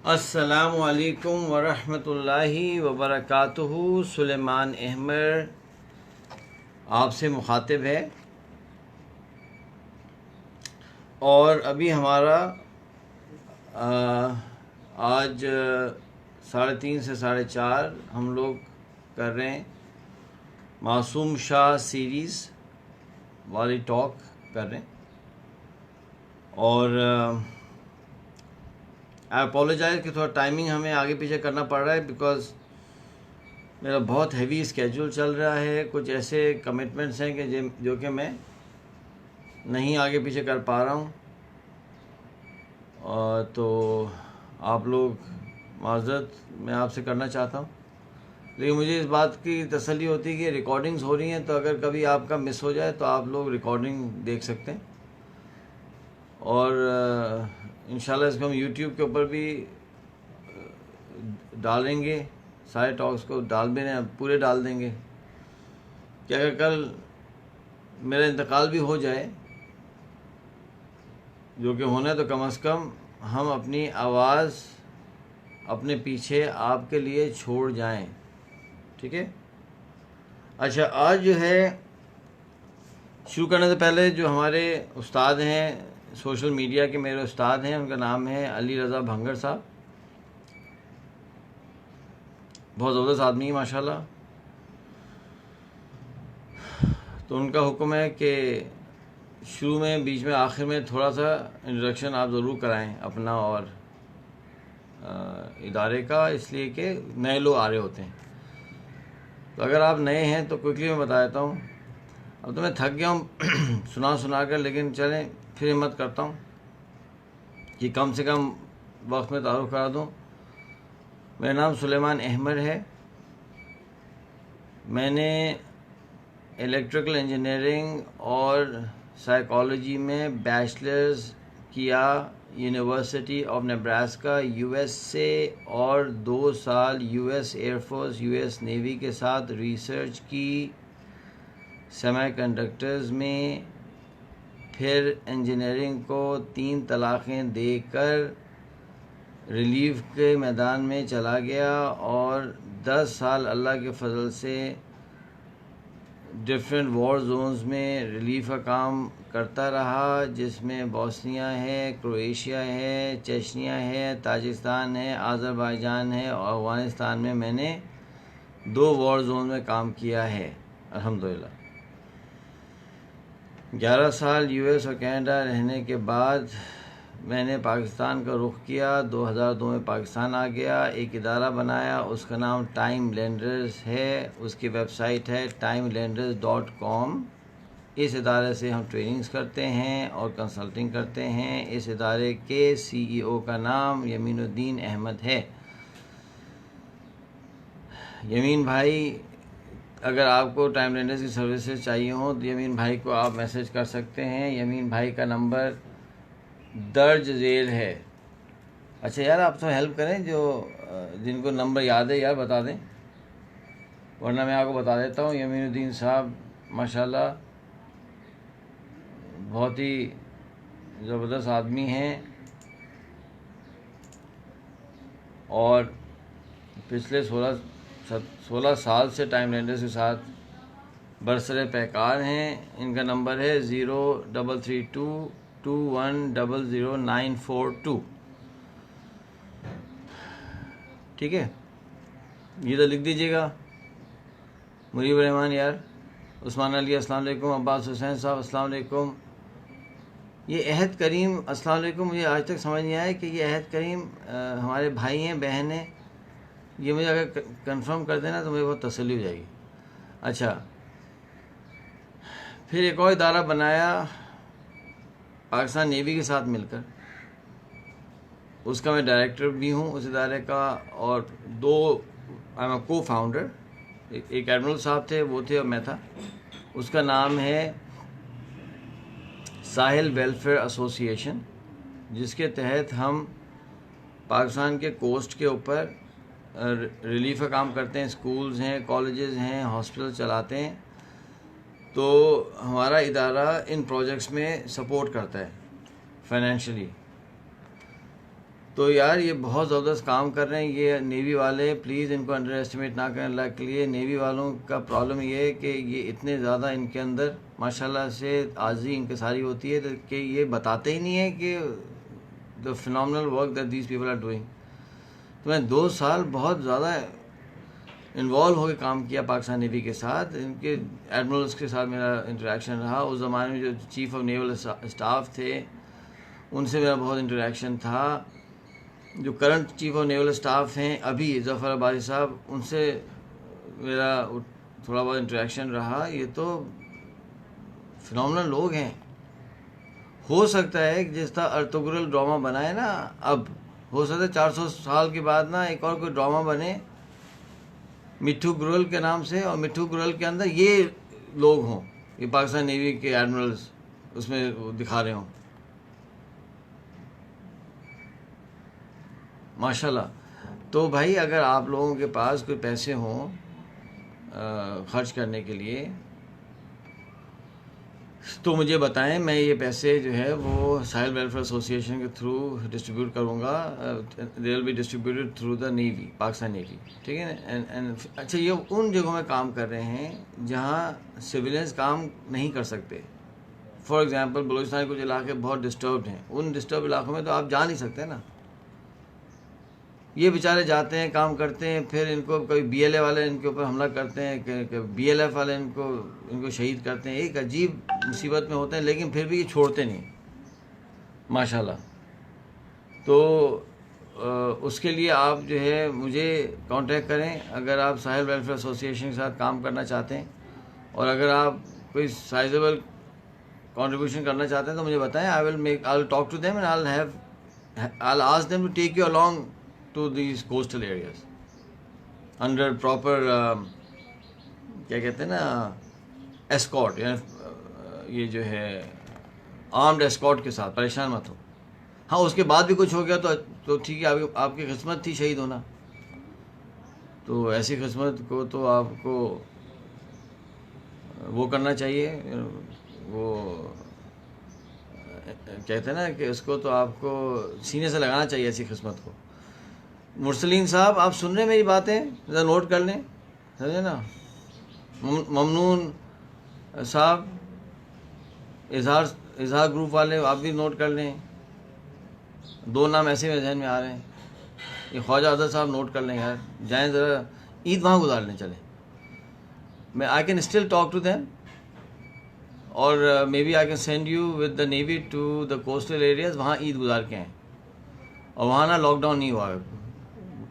السلام علیکم ورحمۃ اللہ وبرکاتہ۔ سلیمان احمد آپ سے مخاطب ہے، اور ابھی ہمارا آج 3:30 سے 4:30 ہم لوگ کر رہے ہیں معصوم شاہ سیریز والی ٹاک کر رہے ہیں، اور آئی اپولوجائز کہ تھوڑا ٹائمنگ ہمیں آگے پیچھے کرنا پڑ رہا ہے، بیکاز میرا بہت ہیوی اسکیجول چل رہا ہے۔ کچھ ایسے کمٹمنٹس ہیں کہ جو کہ میں نہیں آگے پیچھے کر پا رہا ہوں، اور تو آپ لوگ معذرت میں آپ سے کرنا چاہتا ہوں، لیکن مجھے اس بات کی تسلی ہوتی ہے کہ ریکارڈنگز ہو رہی ہیں، تو اگر کبھی آپ کا مس ہو جائے تو آپ لوگ ریکارڈنگ دیکھ سکتے ہیں، اور انشاءاللہ اس کو ہم یوٹیوب کے اوپر بھی ڈالیں گے، سارے ٹاکس کو پورے ڈال دیں گے، کہ اگر کل میرا انتقال بھی ہو جائے، جو کہ ہونا ہے، تو کم از کم ہم اپنی آواز اپنے پیچھے آپ کے لیے چھوڑ جائیں، ٹھیک ہے؟ اچھا، آج جو ہے شروع کرنے سے پہلے جو ہمارے استاد ہیں، سوشل میڈیا کے میرے استاد ہیں، ان کا نام ہے علی رضا بھنگر صاحب، بہت زبردست آدمی ہے ماشاءاللہ۔ تو ان کا حکم ہے کہ شروع میں، بیچ میں، آخر میں تھوڑا سا انٹروڈکشن آپ ضرور کرائیں اپنا اور ادارے کا، اس لیے کہ نئے لوگ آ رہے ہوتے ہیں۔ تو اگر آپ نئے ہیں تو کوئکلی میں بتا دیتا ہوں۔ اب تو میں تھک گیا ہوں سنا کر، لیکن چلیں پھر ہمت کرتا ہوں کہ کم سے کم وقت میں تعارف کرا دوں۔ میرا نام سلیمان احمد ہے۔ میں نے الیکٹریکل انجینئرنگ اور سائیکالوجی میں بیچلرز کیا university of Nebraska U S سے، اور 2 سال U S air force, U S navy کے ساتھ ریسرچ کی سیمی کنڈکٹرز میں۔ پھر انجینئرنگ کو 3 طلاقیں دے کر ریلیف کے میدان میں چلا گیا، اور 10 سال اللہ کے فضل سے ڈفرینٹ وار زونز میں ریلیف کا کام کرتا رہا، جس میں بوسنیا ہے، کروشیا ہے، چیچنیا ہے، تاجکستان ہے، آذربائیجان ہے، اور افغانستان میں میں نے 2 وار زون میں کام کیا ہے الحمدللہ۔ 11 سال یو ایس اور کینیڈا رہنے کے بعد میں نے پاکستان کا رخ کیا۔ 2002 میں پاکستان آ گیا، ایک ادارہ بنایا، اس کا نام ٹائم لینڈرز ہے، اس کی ویب سائٹ ہے timelenders.com۔ اس ادارے سے ہم ٹریننگز کرتے ہیں اور کنسلٹنگ کرتے ہیں۔ اس ادارے کے سی ای او کا نام یمین الدین احمد ہے۔ یمین بھائی، اگر آپ کو ٹائم لینڈرز کی سروسز چاہیے ہوں تو یمین بھائی کو آپ میسج کر سکتے ہیں۔ یمین بھائی کا نمبر درج ذیل ہے۔ اچھا یار، آپ تو ہیلپ کریں، جن کو نمبر یاد ہے یار بتا دیں، ورنہ میں آپ کو بتا دیتا ہوں۔ یمین الدین صاحب ماشاءاللہ بہت ہی زبردست آدمی ہیں، اور پچھلے 16 سال سے ٹائم لینڈرز کے ساتھ برسر پیکار ہیں۔ ان کا نمبر ہے 033221000942، ٹھیک ہے؟ یہ تو لکھ دیجیے گا۔ مریب الرحمان یار، عثمان علی السلام علیکم، عباس حسین صاحب السلام علیکم۔ یہ عہد کریم السلام علیکم، مجھے آج تک سمجھ نہیں آیا کہ یہ عہد کریم ہمارے بھائی ہیں، بہن ہیں؟ یہ مجھے اگر کنفرم کر دینا تو مجھے بہت تسلی ہو جائے گی۔ اچھا، پھر ایک اور ادارہ بنایا پاکستان نیوی کے ساتھ مل کر، اس کا میں ڈائریکٹر بھی ہوں اس ادارے کا، اور 2 آئی ایم اے کو فاؤنڈر۔ ایک ایڈمرل صاحب تھے، وہ تھے، اور میں تھا۔ اس کا نام ہے ساحل ویلفیئر ایسوسی ایشن، جس کے تحت ہم پاکستان کے کوسٹ کے اوپر ریلیف کا کام کرتے ہیں، اسکولز ہیں، کالجز ہیں، ہاسپٹل چلاتے ہیں۔ تو ہمارا ادارہ ان پروجیکٹس میں سپورٹ کرتا ہے فائنینشلی۔ تو یار یہ بہت زبردست کام کر رہے ہیں یہ نیوی والے، پلیز ان کو انڈر ایسٹیمیٹ نہ کریں اللہ کے لیے. نیوی والوں کا پرابلم یہ ہے کہ یہ اتنے زیادہ ان کے اندر ماشاءاللہ سے عاجزی انکساری ہوتی ہے کہ یہ بتاتے ہی نہیں ہیں کہ the phenomenal work that these people are doing. تو میں 2 سال بہت زیادہ انوالو ہو کے کام کیا پاکستان نیوی کے ساتھ. ان کے ایڈمرلس کے ساتھ میرا انٹریکشن رہا. اس زمانے میں جو چیف آف نیول اسٹاف تھے ان سے میرا بہت انٹریکشن تھا. جو current chief of naval staff ہیں ابھی ظفر عبادی صاحب، ان سے میرا تھوڑا بہت انٹریکشن رہا. یہ تو فنامنل لوگ ہیں. ہو سکتا ہے کہ جس طرح ارطغرل ڈرامہ بنا ہے نا، اب ہو سکتا ہے 400 سال کے بعد نا ایک اور کوئی ڈرامہ بنے مٹھو گرل کے نام سے، اور مٹھو گرل کے اندر یہ لوگ ہوں، یہ پاکستان نیوی کے ایڈمرلز اس میں دکھا رہے ہوں. ماشاء اللہ. تو بھائی اگر آپ لوگوں کے پاس کوئی پیسے ہوں خرچ کرنے کے لیے تو مجھے بتائیں. میں یہ پیسے جو ہے وہ ساحل ویلفیئر ایسوسی ایشن کے تھرو ڈسٹریبیوٹ کروں گا. They will be distributed through the navy, Pakistan navy. ٹھیک ہے نا. اچھا یہ ان جگہوں میں کام کر رہے ہیں جہاں سویلینس کام نہیں کر سکتے. فار ایگزامپل بلوچستان کے کچھ علاقے بہت ڈسٹربڈ ہیں. ان ڈسٹرب علاقوں میں تو آپ جا نہیں سکتے نا. یہ بیچارے جاتے ہیں کام کرتے ہیں، پھر ان کو کوئی بی ایل اے والے ان کے اوپر حملہ کرتے ہیں کہ بی ایل ایف والے ان کو شہید کرتے ہیں. ایک عجیب مصیبت میں ہوتے ہیں، لیکن پھر بھی یہ چھوڑتے نہیں ماشاء اللہ. تو اس کے لیے آپ جو ہے مجھے کانٹیکٹ کریں اگر آپ ساحل ویلفیئر ایسوسی ایشن کے ساتھ کام کرنا چاہتے ہیں، اور اگر آپ کوئی سائزیبل کنٹریبیوشن کرنا چاہتے ہیں تو مجھے بتائیں. I will talk to them and I'll ask them to take you along to these coastal areas under proper کیا کہتے ہیں نا escort، یعنی یہ جو ہے armed escort کے ساتھ. پریشان مت ہو. ہاں اس کے بعد بھی کچھ ہو گیا تو ٹھیک ہے، آپ کی قسمت تھی شہید ہونا. تو ایسی قسمت کو تو آپ کو وہ کرنا چاہیے، وہ کہتے ہیں نا کہ اس کو تو آپ کو سینے سے لگانا چاہیے ایسی قسمت کو. مرسلین صاحب آپ سن رہے ہیں میری باتیں؟ ذرا نوٹ کر لیں، سمجھے نا. ممنون صاحب، اظہار گروپ والے آپ بھی نوٹ کر لیں. 2 نام ایسے میرے ذہن میں آ رہے ہیں. یہ خواجہ اظہر صاحب نوٹ کر لیں یار. جائیں ذرا عید وہاں گزار لیں. چلیں میں I can still talk to them, اور maybe I can send you with the navy to the coastal areas. وہاں عید گزار کے ہیں، اور وہاں نا لاک ڈاؤن نہیں ہوا ہے.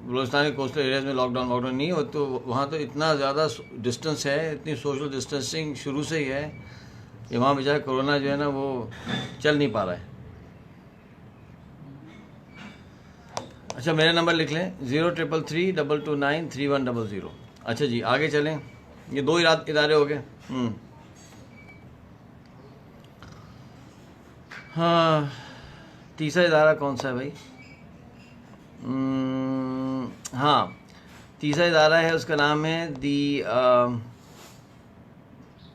بلوچستان کے کوسٹل ایریاز میں لاک ڈاؤن نہیں ہو، تو وہاں تو اتنا زیادہ ڈسٹنس ہے، اتنی سوشل ڈسٹنسنگ شروع سے ہی ہے کہ وہاں بجائے کورونا جو ہے نا وہ چل نہیں پا رہا ہے. اچھا میرا نمبر لکھ لیں 0333229310. اچھا جی آگے چلیں. یہ 2 ادارے ہو گئے. ہاں تیسرا ادارہ کون سا ہے بھائی؟ ہاں تیسرا ادارہ ہے، اس کا نام ہے دی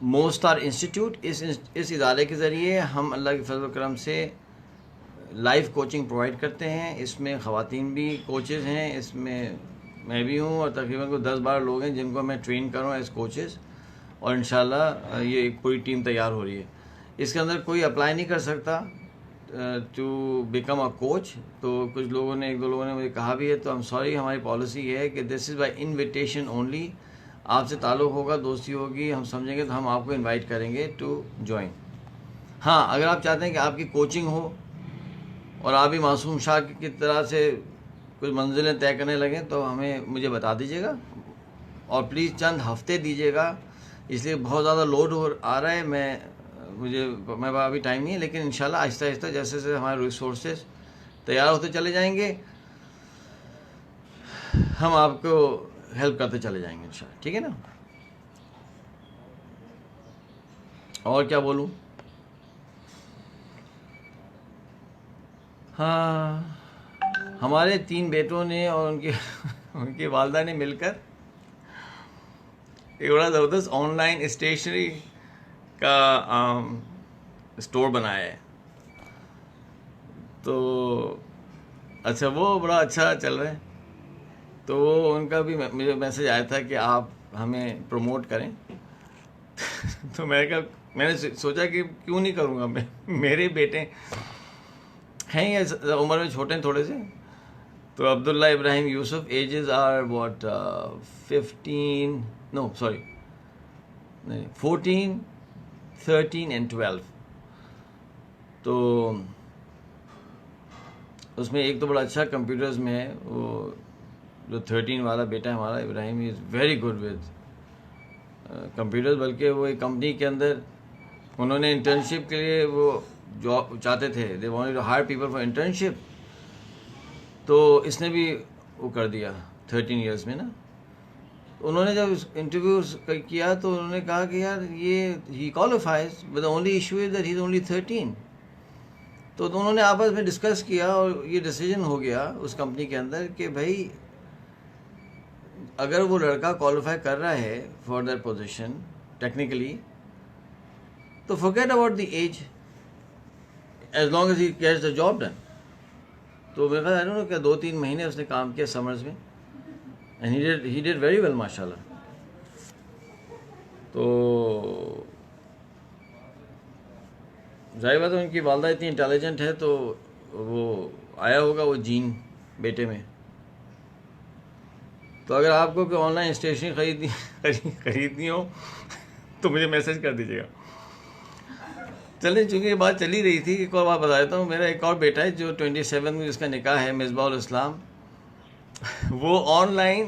موسٹار انسٹیٹیوٹ. اس ادارے کے ذریعے ہم اللہ کے فضل و کرم سے لائف کوچنگ پرووائڈ کرتے ہیں. اس میں خواتین بھی کوچز ہیں، اس میں میں بھی ہوں، اور تقریباً کوئی 10-12 لوگ ہیں جن کو میں ٹرین کروں ایز کوچز. اور انشاءاللہ یہ ایک پوری ٹیم تیار ہو رہی ہے. اس کے اندر کوئی اپلائی نہیں کر سکتا ٹو بیکم اے کوچ. تو کچھ لوگوں نے 1-2 لوگوں نے مجھے کہا بھی ہے، تو ہم سوری، ہماری پالیسی یہ ہے کہ دس از بائی انویٹیشن اونلی. آپ سے تعلق ہوگا، دوستی ہوگی، ہم سمجھیں گے تو ہم آپ کو انوائٹ کریں گے ٹو جوائن. ہاں اگر آپ چاہتے ہیں کہ آپ کی کوچنگ ہو اور آپ بھی معصوم شاہ کی طرح سے کچھ منزلیں طے کرنے لگیں تو مجھے بتا دیجیے گا، اور پلیز چند ہفتے دیجیے گا. اس لیے بہت زیادہ لوڈ آ رہا ہے. میرے پاس ابھی ٹائم نہیں ہے، لیکن انشاءاللہ آہستہ آہستہ جیسے جیسے ہمارے ریسورسز تیار ہوتے چلے جائیں گے ہم آپ کو ہیلپ کرتے چلے جائیں گے انشاءاللہ. ٹھیک ہے نا. اور کیا بولوں؟ ہاں ہمارے 3 بیٹوں نے اور ان کی والدہ نے مل کر ایک بڑا زبردست آن لائن اسٹیشنری کا اسٹور بنایا ہے. تو اچھا وہ بڑا اچھا چل رہا ہے. تو وہ ان کا بھی مجھے میسج آیا تھا کہ آپ ہمیں پروموٹ کریں. تو میں نے سوچا کہ کیوں نہیں کروں گا. میں میرے بیٹے ہیں یہ عمر میں چھوٹے ہیں تھوڑے سے. تو Abdullah Ibrahim Yusuf ages are what 15 no sorry 14 13 and 12. تو اس میں ایک تو بڑا اچھا کمپیوٹرز میں ہے. وہ جو 13 والا بیٹا ہے ہمارا Ibrahim is very good with computers. بلکہ وہ ایک کمپنی کے اندر انہوں نے انٹرنشپ کے لیے وہ جاب چاہتے تھے. They wanted to hire people for internship. تو اس نے بھی وہ کر دیا 13 ایئرس میں نا. انہوں نے جب انٹرویو کیا تو انہوں نے کہا کہ یار یہ he qualifies but the only issue is that he is only 13. تو انہوں نے آپس میں ڈسکس کیا اور یہ ڈیسیجن ہو گیا اس کمپنی کے اندر کہ بھائی اگر وہ لڑکا کوالیفائی کر رہا ہے فار دیٹ پوزیشن ٹیکنیکلی تو forget about the age as long as he gets the job done. تو میرے خیال ہے کہ 2-3 مہینے اس نے کام کیا سمرز میں and he did very well ماشاء اللہ. تو ظاہر بات ہے ان کی والدہ اتنی انٹیلیجنٹ ہے تو وہ آیا ہوگا وہ جین بیٹے میں. تو اگر آپ کو کوئی آن لائن اسٹیشنری خریدنی ہو تو مجھے میسج کر دیجیے گا. چلیں چونکہ یہ بات چلی رہی تھی ایک اور بات بتا دیتا ہوں. میرا ایک اور بیٹا ہے جو 27 میں جس کا نکاح ہے مصباح الاسلام. وہ آن لائن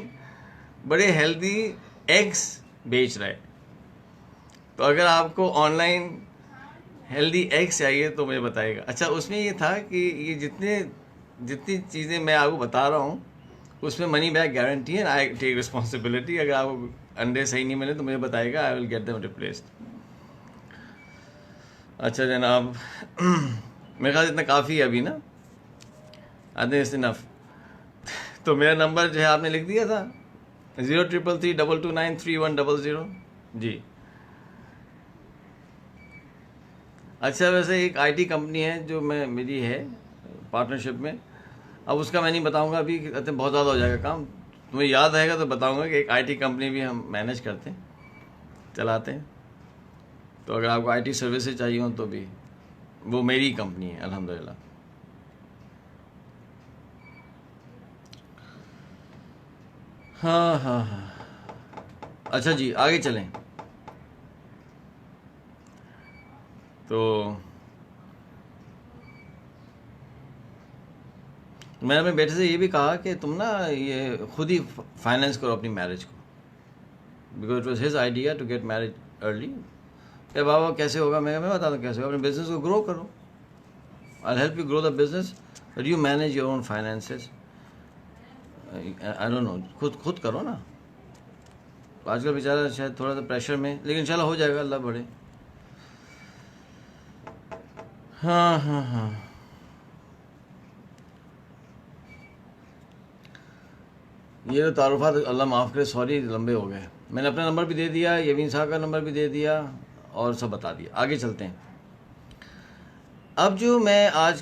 بڑے ہیلدی ایگس بیچ رہا ہے. تو اگر آپ کو آن لائن ہیلدی ایگس چاہیے تو مجھے بتائیے گا. اچھا اس میں یہ تھا کہ یہ جتنی چیزیں میں آپ کو بتا رہا ہوں اس میں منی بیک گارنٹی ہے. آئی ٹیک رسپانسبلٹی. اگر آپ کو انڈے صحیح نہیں ملے تو مجھے بتائے گا. آئی ول گیٹ دیم ریپلیسڈ. اچھا جناب میرے خیال اتنا کافی ہے ابھی نا. آئی تھنک اٹس انف. تو میرا نمبر جو ہے آپ نے لکھ دیا تھا 033322933100. جی اچھا ویسے ایک آئی ٹی کمپنی ہے جو میری ہے پارٹنرشپ میں. اب اس کا میں نہیں بتاؤں گا ابھی بہت زیادہ ہو جائے گا کام. تمہیں یاد رہے گا تو بتاؤں گا کہ ایک آئی ٹی کمپنی بھی ہم مینیج کرتے ہیں چلاتے ہیں. تو اگر آپ کو آئی ٹی سروسز چاہیے ہوں تو بھی وہ میری کمپنی ہے الحمدللہ. ہاں. اچھا جی آگے چلیں. تو میں نے اپنے بیٹے سے یہ بھی کہا کہ تم نا یہ خود ہی فائنینس کرو اپنی میرج کو. Because it was his idea to get marriage early. کہ بابا کیسے ہوگا. میں بتا دوں کیسے ہوگا. اپنے بزنس کو گرو کرو. I help you grow the business but you manage your own finances. I don't know خود کرو نا. آج کل بیچارہ شاید تھوڑا سا پریشر میں لیکن انشاءاللہ ہو جائے گا. اللہ بڑھے. ہاں. یہ تو تعارفات اللہ معاف کرے سوری لمبے ہو گئے. میں نے اپنا نمبر بھی دے دیا, یمین صاحب کا نمبر بھی دے دیا اور سب بتا دیا. آگے چلتے ہیں. اب جو میں آج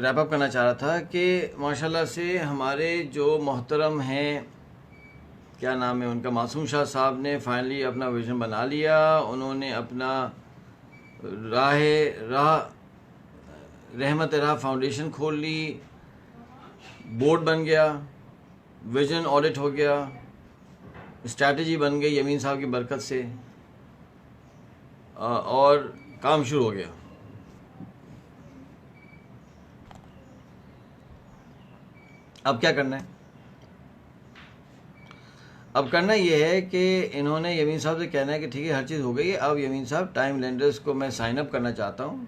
ریپ اپ کرنا چاہ رہا تھا کہ ماشاءاللہ سے ہمارے جو محترم ہیں کیا نام ہے ان کا, معصوم شاہ صاحب نے فائنلی اپنا ویژن بنا لیا. انہوں نے اپنا رحمت راہ فاؤنڈیشن کھول لی. بورڈ بن گیا. ویژن آڈٹ ہو گیا. اسٹریٹجی بن گئی یمین صاحب کی برکت سے. اور کام شروع ہو گیا. اب کیا کرنا ہے. اب کرنا یہ ہے کہ انہوں نے یمین صاحب سے کہنا ہے کہ ٹھیک ہے ہر چیز ہو گئی ہے. اب یمین صاحب ٹائم لینڈرز کو میں سائن اپ کرنا چاہتا ہوں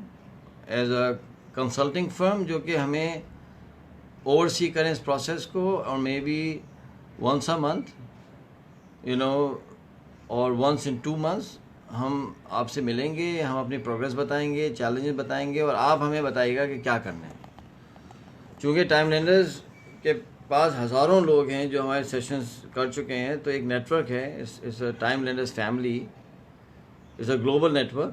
ایز اے کنسلٹنگ فرم جو کہ ہمیں اوور سی کریں اس پروسیس کو. اور maybe once a month اور ونس ان 2 months ہم آپ سے ملیں گے. ہم اپنی پروگریس بتائیں گے, چیلنجز بتائیں گے اور آپ ہمیں بتائیے گا کہ کیا کرنا ہے. چونکہ ٹائم لینڈرز کے پاس ہزاروں لوگ ہیں جو ہمارے سیشنز کر چکے ہیں. تو ایک نیٹ ورک ہے. اس time lenders family is a global network.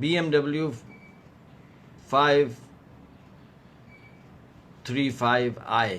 BMW 535i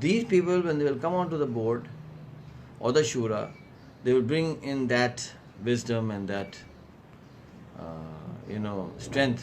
These people, when they will come onto the board or the shura, they will bring in that wisdom and that strength,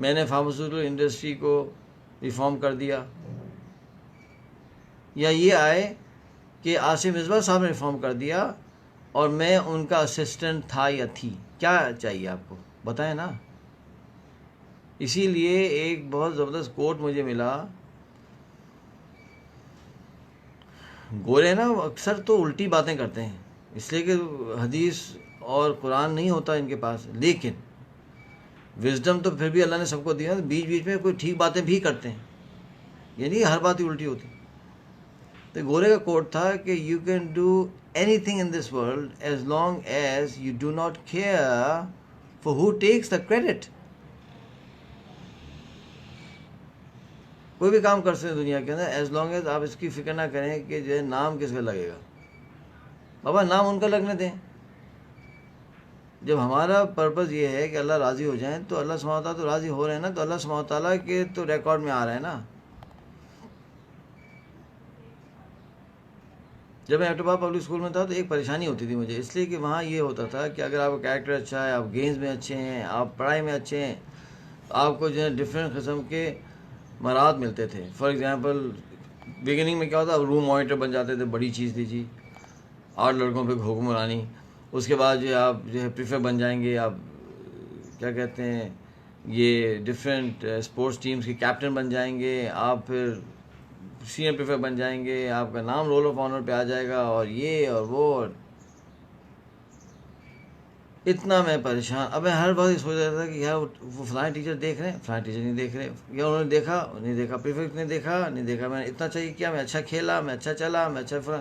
میں نے pharmaceutical industry کو reform کر دیا، یا یہ آئے کہ آصف مصباح صاحب نے ریفارم کر دیا اور میں ان کا اسسٹنٹ تھا یا تھی، کیا چاہیے آپ کو بتائیں نا. اسی لیے ایک بہت زبردست کوٹ مجھے ملا، گورے نا اکثر تو الٹی باتیں کرتے ہیں اس لیے کہ حدیث اور قرآن نہیں ہوتا ان کے پاس، لیکن وزڈم تو پھر بھی اللہ نے سب کو دیا، بیچ بیچ میں کوئی ٹھیک باتیں بھی کرتے ہیں، یعنی ہر بات ہی الٹی ہوتی. تو گورے کا کوٹ تھا کہ you can do any thing in this world as long as you do not care for who takes the credit. کوئی بھی کام کر سکتے ہیں دنیا کے اندر ایز لانگ ایز آپ اس کی فکر نہ کریں کہ جو ہے نام کس کا لگے گا. بابا نام ان کا لگنے دیں. جب ہمارا پرپز یہ ہے کہ اللہ راضی ہو جائیں تو اللہ سبحانہ تعالیٰ تو راضی ہو رہے ہیں نا، تو اللہ سبحانہ تعالیٰ کے تو ریکارڈ میں آ رہا ہے نا. جب میں ایٹوبا پبلک اسکول میں تھا تو ایک پریشانی ہوتی تھی مجھے، اس لیے کہ وہاں یہ ہوتا تھا کہ اگر آپ کا کیریکٹر اچھا ہے، آپ گیمز میں اچھے ہیں، آپ پڑھائی میں اچھے ہیں، تو آپ کو جو ہے ڈفرینٹ قسم کے مراد ملتے تھے. فار ایگزامپل بگننگ میں کیا ہوتا، آپ روم مانیٹر بن جاتے تھے، بڑی چیز تھی جی، 8 لڑکوں پہ حکمرانی. اس کے بعد جو ہے آپ جو ہے پریفر بن جائیں گے، آپ کیا کہتے ہیں یہ ڈفرینٹ اسپورٹس ٹیمز کے کیپٹن بن جائیں گے، آپ پھر سینئر پریفر بن جائیں گے، آپ کا نام رول آف آنر پہ آ جائے گا، اور یہ اور وہ. اتنا میں پریشان. اب میں ہر بات یہ سوچ رہا تھا کہ یار وہ فلاں ٹیچر دیکھ رہے ہیں، فلاں ٹیچر نہیں دیکھ رہے، یا انہوں نے دیکھا نہیں دیکھا، پریفیکٹ نے دیکھا نہیں دیکھا، میں نے اتنا چاہیے کیا، میں اچھا کھیلا، میں اچھا چلا، میں اچھا فلاں.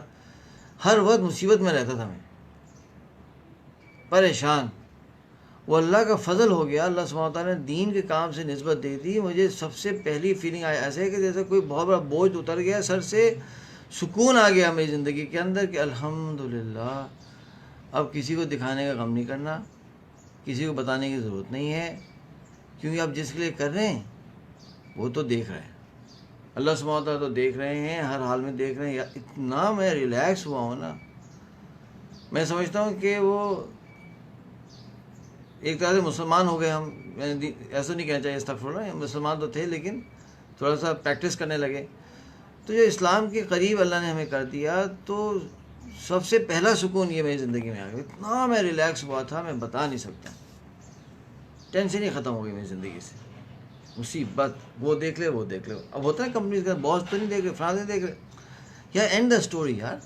ہر وقت مصیبت میں رہتا تھا، میں پریشان. وہ اللہ کا فضل ہو گیا، اللہ سبحانہ تعالیٰ نے دین کے کام سے نسبت دے دی. مجھے سب سے پہلی فیلنگ آئی ایسے کہ جیسے کوئی بہت بڑا بوجھ اتر گیا سر سے، سکون آ گیا میری زندگی کے اندر کہ الحمدللہ اب کسی کو دکھانے کا غم نہیں کرنا، کسی کو بتانے کی ضرورت نہیں ہے، کیونکہ آپ جس کے لیے کر رہے ہیں وہ تو دیکھ رہے ہیں. اللہ سبحانہ تعالیٰ تو دیکھ رہے ہیں، ہر حال میں دیکھ رہے ہیں. اتنا میں ریلیکس ہوا ہوں نا، میں سمجھتا ہوں کہ وہ ایک طرح سے مسلمان ہو گئے ہم. ایسا نہیں کہنا چاہیے، استغفر اللہ، مسلمان تو تھے لیکن تھوڑا سا پریکٹس کرنے لگے. تو جو اسلام کے قریب اللہ نے ہمیں کر دیا، تو سب سے پہلا سکون یہ میری زندگی میں آ گیا. اتنا میں ریلیکس ہوا تھا میں بتا نہیں سکتا. ٹینشن ہی ختم ہو گئی میری زندگی سے. مصیبت وہ دیکھ لے وہ دیکھ لے. اب ہوتا ہے کمپنیز کا باس تو نہیں دیکھ رہے، فرانس نہیں دیکھ رہے، یا اینڈ دا اسٹوری. یار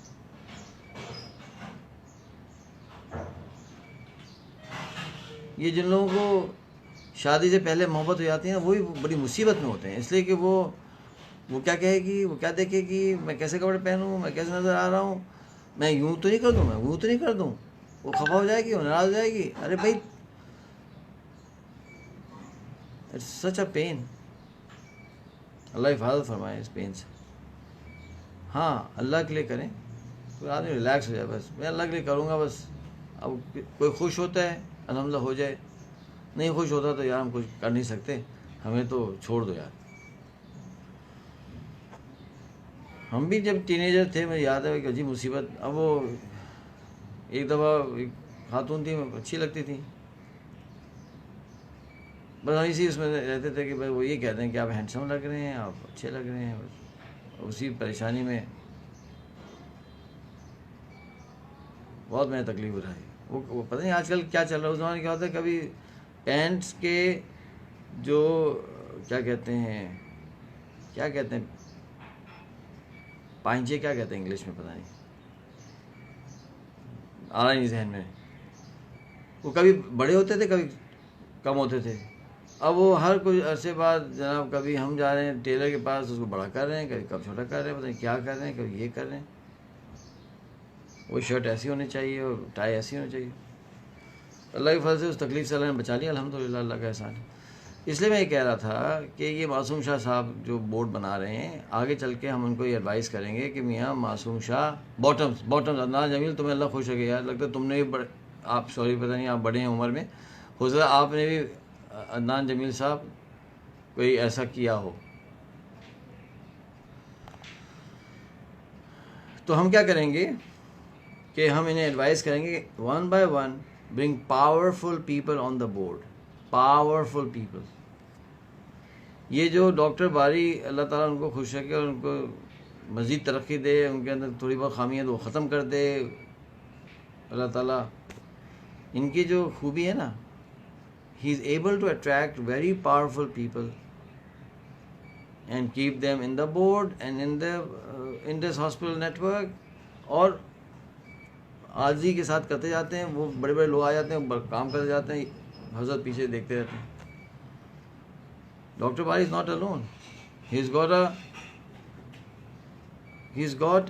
یہ جن لوگوں کو شادی سے پہلے محبت ہو جاتی ہے نا، وہی بڑی مصیبت میں ہوتے ہیں، اس لیے کہ وہ کیا کہے گی، وہ کیا دیکھے گی، میں کیسے کپڑے پہنوں، میں کیسے نظر آ رہا ہوں، میں یوں تو نہیں کر دوں، میں وہ تو نہیں کر دوں. وہ خفا ہو جائے گی، وہ ناراض ہو جائے گی. ارے بھائی اٹس سچ اے پین. اللہ حفاظت فرمائے اس پین سے. ہاں اللہ کے لیے کریں تو آدمی ریلیکس ہو جائے. بس میں اللہ کے لیے کروں گا بس. اب کوئی خوش ہوتا ہے الحمدللہ ہو جائے، نہیں خوش ہوتا تو یار ہم کچھ کر نہیں سکتے، ہمیں تو چھوڑ دو یار. ہم بھی جب ٹین ایجر تھے، مجھے یاد ہے کہ عجیب مصیبت. اب وہ ایک دفعہ ایک خاتون تھی، اچھی لگتی تھی، بس ہم اسی اس میں رہتے تھے کہ بھائی وہ یہ کہتے ہیں کہ آپ ہینڈسم لگ رہے ہیں، آپ اچھے لگ رہے ہیں. بس اسی پریشانی میں بہت میں تکلیف اٹھائی. وہ پتہ نہیں آج کل کیا چل رہا ہے. اس زمانے کیا ہوتا ہے، کبھی پینٹس کے جو کیا کہتے ہیں پائنچے کیا کہتے ہیں انگلش میں، پتہ نہیں آ رہا نہیں ذہن میں. وہ کبھی بڑے ہوتے تھے کبھی کم ہوتے تھے. اب وہ ہر کچھ عرصے بعد جناب کبھی ہم جا رہے ہیں ٹیلر کے پاس، اس کو بڑا کر رہے ہیں، کبھی کب چھوٹا کر رہے ہیں، پتہ نہیں کیا کر رہے ہیں، کبھی یہ کر رہے ہیں. وہ شرٹ ایسی ہونی چاہیے اور ٹائی ایسی ہونی چاہیے. اللہ کی فضل سے اس تکلیف سے اللہ نے بچا لیا، الحمدللہ، اللہ کا احسان ہے. اس لیے میں یہ کہہ رہا تھا کہ یہ معصوم شاہ صاحب جو بورڈ بنا رہے ہیں، آگے چل کے ہم ان کو یہ ایڈوائز کریں گے کہ میاں معصوم شاہ باٹمز عدنان جمیل، تمہیں اللہ خوش رکھے. یار لگتا ہے تم نے بھی آپ سوری پتہ نہیں آپ بڑے ہیں عمر میں، ہو سکتا ہے آپ نے بھی عدنان جمیل صاحب کوئی ایسا کیا ہو. تو ہم کیا کریں گے کہ ہم انہیں ایڈوائز کریں گے کہ one by one bring powerful people on the board. Powerful people یہ جو ڈاکٹر باری اللہ تعالیٰ ان کو خوش رکھے اور ان کو مزید ترقی دے، ان کے اندر تھوڑی بہت خامیاں تو وہ ختم کر دے اللہ تعالیٰ. ان کی جو خوبی ہے نا، he is able to attract very powerful people and keep them in the board and in this hospital network. اور عاجزی کے ساتھ کرتے جاتے ہیں، وہ بڑے بڑے لوگ آ جاتے ہیں، کام کرتے جاتے ہیں، حضرت پیچھے دیکھتے رہتے ہیں. ڈاکٹر باری is not alone. He's got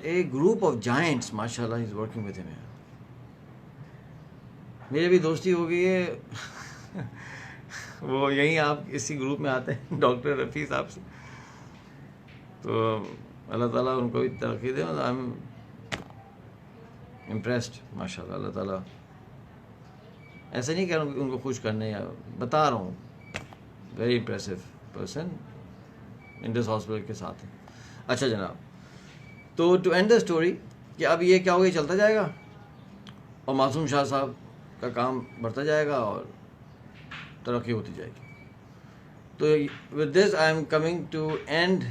a group of giants, mashallah, he's working with him. میری بھی دوستی ہو گئی ہے وہ یہیں آپ اسی گروپ میں آتے ہیں ڈاکٹر رفیع صاحب سے. تو اللہ تعالیٰ ان کو بھی ترقی دے. آئی ایم امپریسڈ ماشاء اللہ. اللہ تعالیٰ ایسا نہیں کہہ رہا ہوں کہ ان کو خوش کرنے، یا بتا رہا ہوں very impressive person Indus hospital کے ساتھ ہے. اچھا جناب، تو ٹو اینڈ دا اسٹوری کہ اب یہ کیا ہوگا، یہ چلتا جائے گا اور معصوم شاہ صاحب کا کام بڑھتا جائے گا اور ترقی ہوتی جائے گی. تو with this I am coming to end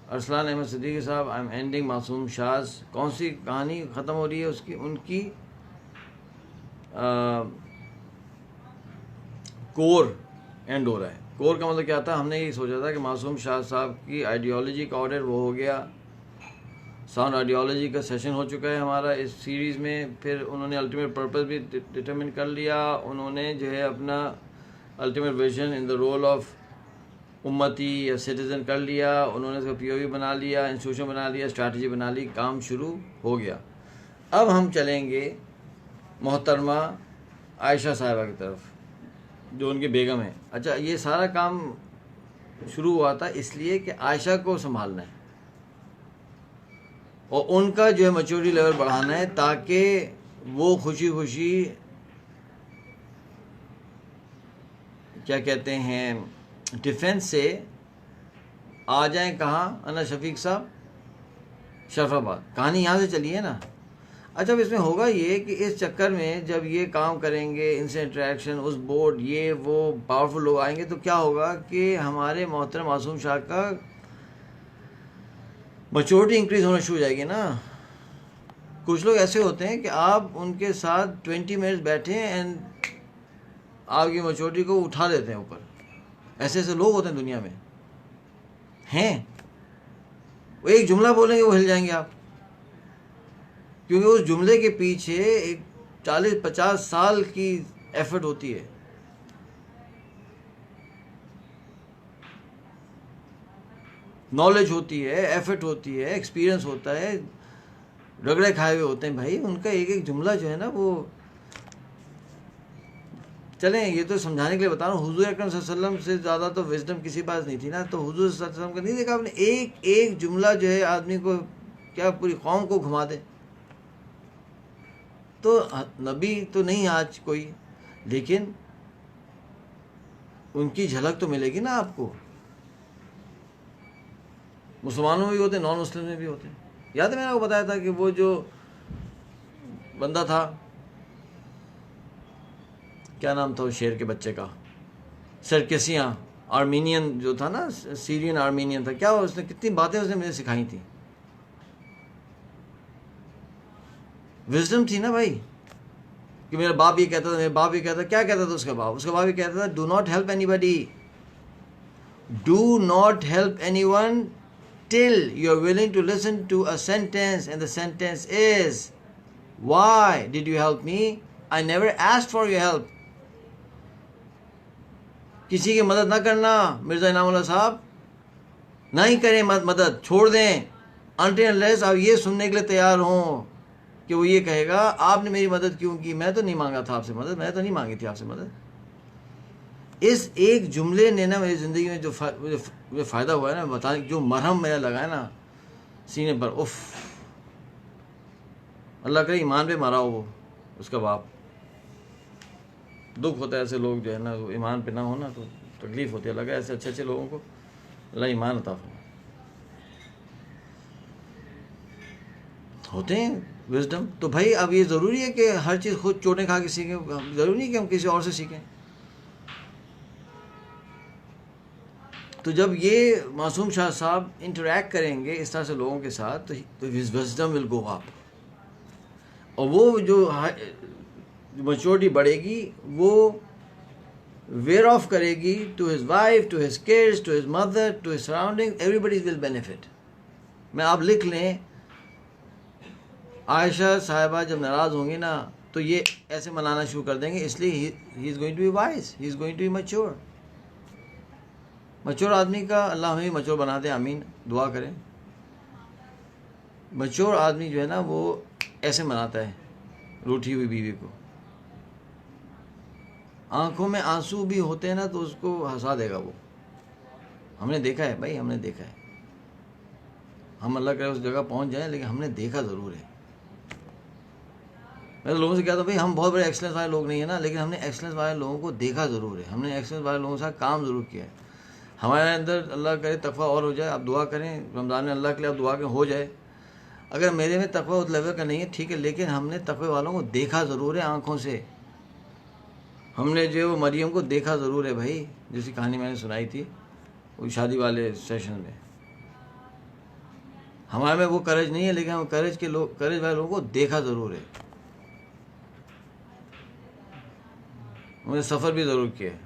Arsalan Ahmed Siddiqui صاحب، آئی ایم اینڈنگ معصوم شاز. کون سی کہانی ختم ہو رہی ہے اس کی؟ ان کی کور اینڈ ہو رہا ہے. کور کا مطلب کیا تھا؟ ہم نے یہ سوچا تھا کہ معصوم شاہ صاحب کی آئیڈیالوجی کا آرڈر وہ ہو گیا، ساؤنڈ آئیڈیالوجی کا سیشن ہو چکا ہے ہمارا اس سیریز میں. پھر انہوں نے الٹیمیٹ پرپز بھی ڈٹرمن کر لیا. انہوں نے جو ہے اپنا ultimate vision in the role of امتی یا سٹیزن کر لیا. انہوں نے اس کو پی او وی بنا لیا، انسٹیٹیوشن بنا لیا، اسٹریٹجی بنا لی، کام شروع ہو گیا. اب ہم چلیں گے محترمہ عائشہ صاحبہ کی طرف جو ان کی بیگم ہے. اچھا، یہ سارا کام شروع ہوا تھا اس لیے کہ عائشہ کو سنبھالنا ہے اور ان کا جو ہے میچورٹی لیول بڑھانا ہے تاکہ وہ خوشی خوشی کیا کہتے ہیں ڈیفنس سے آ جائیں. کہاں؟ انا شفیق صاحب شرف آباد. کہانی یہاں سے چلی ہے نا. اچھا، اب اس میں ہوگا یہ کہ اس چکر میں جب یہ کام کریں گے، ان سے انٹریکشن، اس بورڈ، یہ وہ پاورفل لوگ آئیں گے، تو کیا ہوگا کہ ہمارے محترم معصوم شاہ کا میچورٹی انکریز ہونا شروع ہو جائے گی نا. کچھ لوگ ایسے ہوتے ہیں کہ آپ ان کے ساتھ 20 منٹس بیٹھیں اینڈ آپ کی میچورٹی کو اٹھا دیتے ہیں اوپر. ایسے ایسے لوگ ہوتے ہیں دنیا میں ہیں. وہ ایک جملہ بولیں گے وہ ہل جائیں گے آپ، کیونکہ اس جملے کے پیچھے ایک 40-50 سال کی ایفرٹ ہوتی ہے. نالج ہوتی ہے، ایفرٹ ہوتی ہے، ایکسپیرئنس ہوتا ہے، رگڑے کھائے ہوئے ہوتے ہیں بھائی. ان کا ایک ایک جملہ جو ہے نا وہ، چلیں یہ تو سمجھانے کے لیے بتا رہا ہوں. حضور اکرم صلی اللہ علیہ وسلم سے زیادہ تو وزڈم کسی پاس نہیں تھی نا. تو حضور صلی اللہ علیہ وسلم کا نہیں دیکھا آپ نے؟ ایک ایک جملہ جو ہے آدمی کو کیا پوری قوم کو گھما دے. تو نبی تو نہیں آج کوئی، لیکن ان کی جھلک تو ملے گی نا آپ کو. مسلمانوں میں بھی ہوتے ہیں، نان مسلم میں بھی ہوتے ہیں. یاد ہے میں نے آپ کو بتایا تھا کہ وہ جو بندہ تھا، کیا نام تھا اس شیر کے بچے کا، سرکسیاں، آرمینین جو تھا نا، سیرین آرمینین تھا. کیا اس نے کتنی باتیں اس نے مجھے سکھائی تھیں. وزڈم تھی نا بھائی. کہ میرا باپ یہ کہتا تھا، میرا باپ یہ کہتا تھا. کیا کہتا تھا اس کا باپ؟ اس کا باپ یہ کہتا تھا do not help anybody, do not help anyone till you are willing to listen to a sentence and the sentence is why did you help me? I never asked for your help. کسی کی مدد نہ کرنا مرزا انعام اللہ صاحب، نہ ہی کریں مدد، چھوڑ دیں until unless آپ یہ سننے کے لیے تیار ہوں کہ وہ یہ کہے گا آپ نے میری مدد کیوں کی؟ میں تو نہیں مانگا تھا آپ سے مدد، میں تو نہیں مانگی تھی آپ سے مدد. اس ایک جملے نے نا میری زندگی میں جو فائدہ ہوا ہے نا، بتانے جو مرہم میرا لگا ہے نا سینے پر، اف، اللہ کرے ایمان پہ مارا ہو وہ اس کا باپ. دکھ ہوتا ہے ایسے لوگ جو ہے نا ایمان پہ نہ ہونا، تو تکلیف ہوتی ہے. لگا ایسے اچھے اچھے لوگوں کو اللہ ایمان عطا فرمائے. ہوتے ہیں وزڈم. تو بھائی اب یہ ضروری ہے کہ ہر چیز خود چوٹیں کھا کے سیکھیں؟ ضروری نہیں کہ ہم کسی اور سے سیکھیں. تو جب یہ معصوم شاہ صاحب انٹریکٹ کریں گے اس طرح سے لوگوں کے ساتھ تو ہز وزڈم ول گو اپ، اور وہ جو میچورٹی بڑھے گی وہ ویئر آف کرے گی to his wife, to his kids, to his mother, to his surrounding, everybody will benefit. میں آپ لکھ لیں عائشہ صاحبہ جب ناراض ہوں گی نا تو یہ ایسے منانا شروع کر دیں گے، اس لیے he is going to be wise, he is going to be mature. Mature آدمی کا اللہ ہمیں میچور بنا دے، آمین، دعا کریں. میچور آدمی جو ہے نا وہ ایسے مناتا ہے روٹھی ہوئی بیوی کو. آنکھوں میں آنسو بھی ہوتے ہیں نا تو اس کو ہنسا دے گا وہ. ہم نے دیکھا ہے بھائی، ہم نے دیکھا ہے. ہم اللہ کرے اس جگہ پہنچ جائیں، لیکن ہم نے دیکھا ضرور ہے. میں تو لوگوں سے کہتا ہوں بھائی ہم بہت بڑے ایکسلنس والے لوگ نہیں ہیں نا، لیکن ہم نے ایکسلنس والے لوگوں کو دیکھا ضرور ہے. ہم نے ایکسلنس والے لوگوں کے ساتھ کام ضرور کیا ہے. ہمارے اندر اللہ کرے تقویٰ اور ہو جائے. آپ دعا کریں رمضان میں اللہ کے لیے، آپ دعا کریں ہو جائے. اگر میرے میں تقویٰ اس لیول کا نہیں ہے ٹھیک ہے، لیکن ہم نے تقوی والوں کو دیکھا ضرور ہے آنکھوں سے. ہم نے جو وہ مریم کو دیکھا ضرور ہے بھائی، جیسی کہانی میں نے سنائی تھی وہ شادی والے سیشن میں. ہمارے میں وہ کرج نہیں ہے، لیکن ہم کرج والے لوگوں کو دیکھا ضرور ہے. ہم نے سفر بھی ضرور کیا ہے.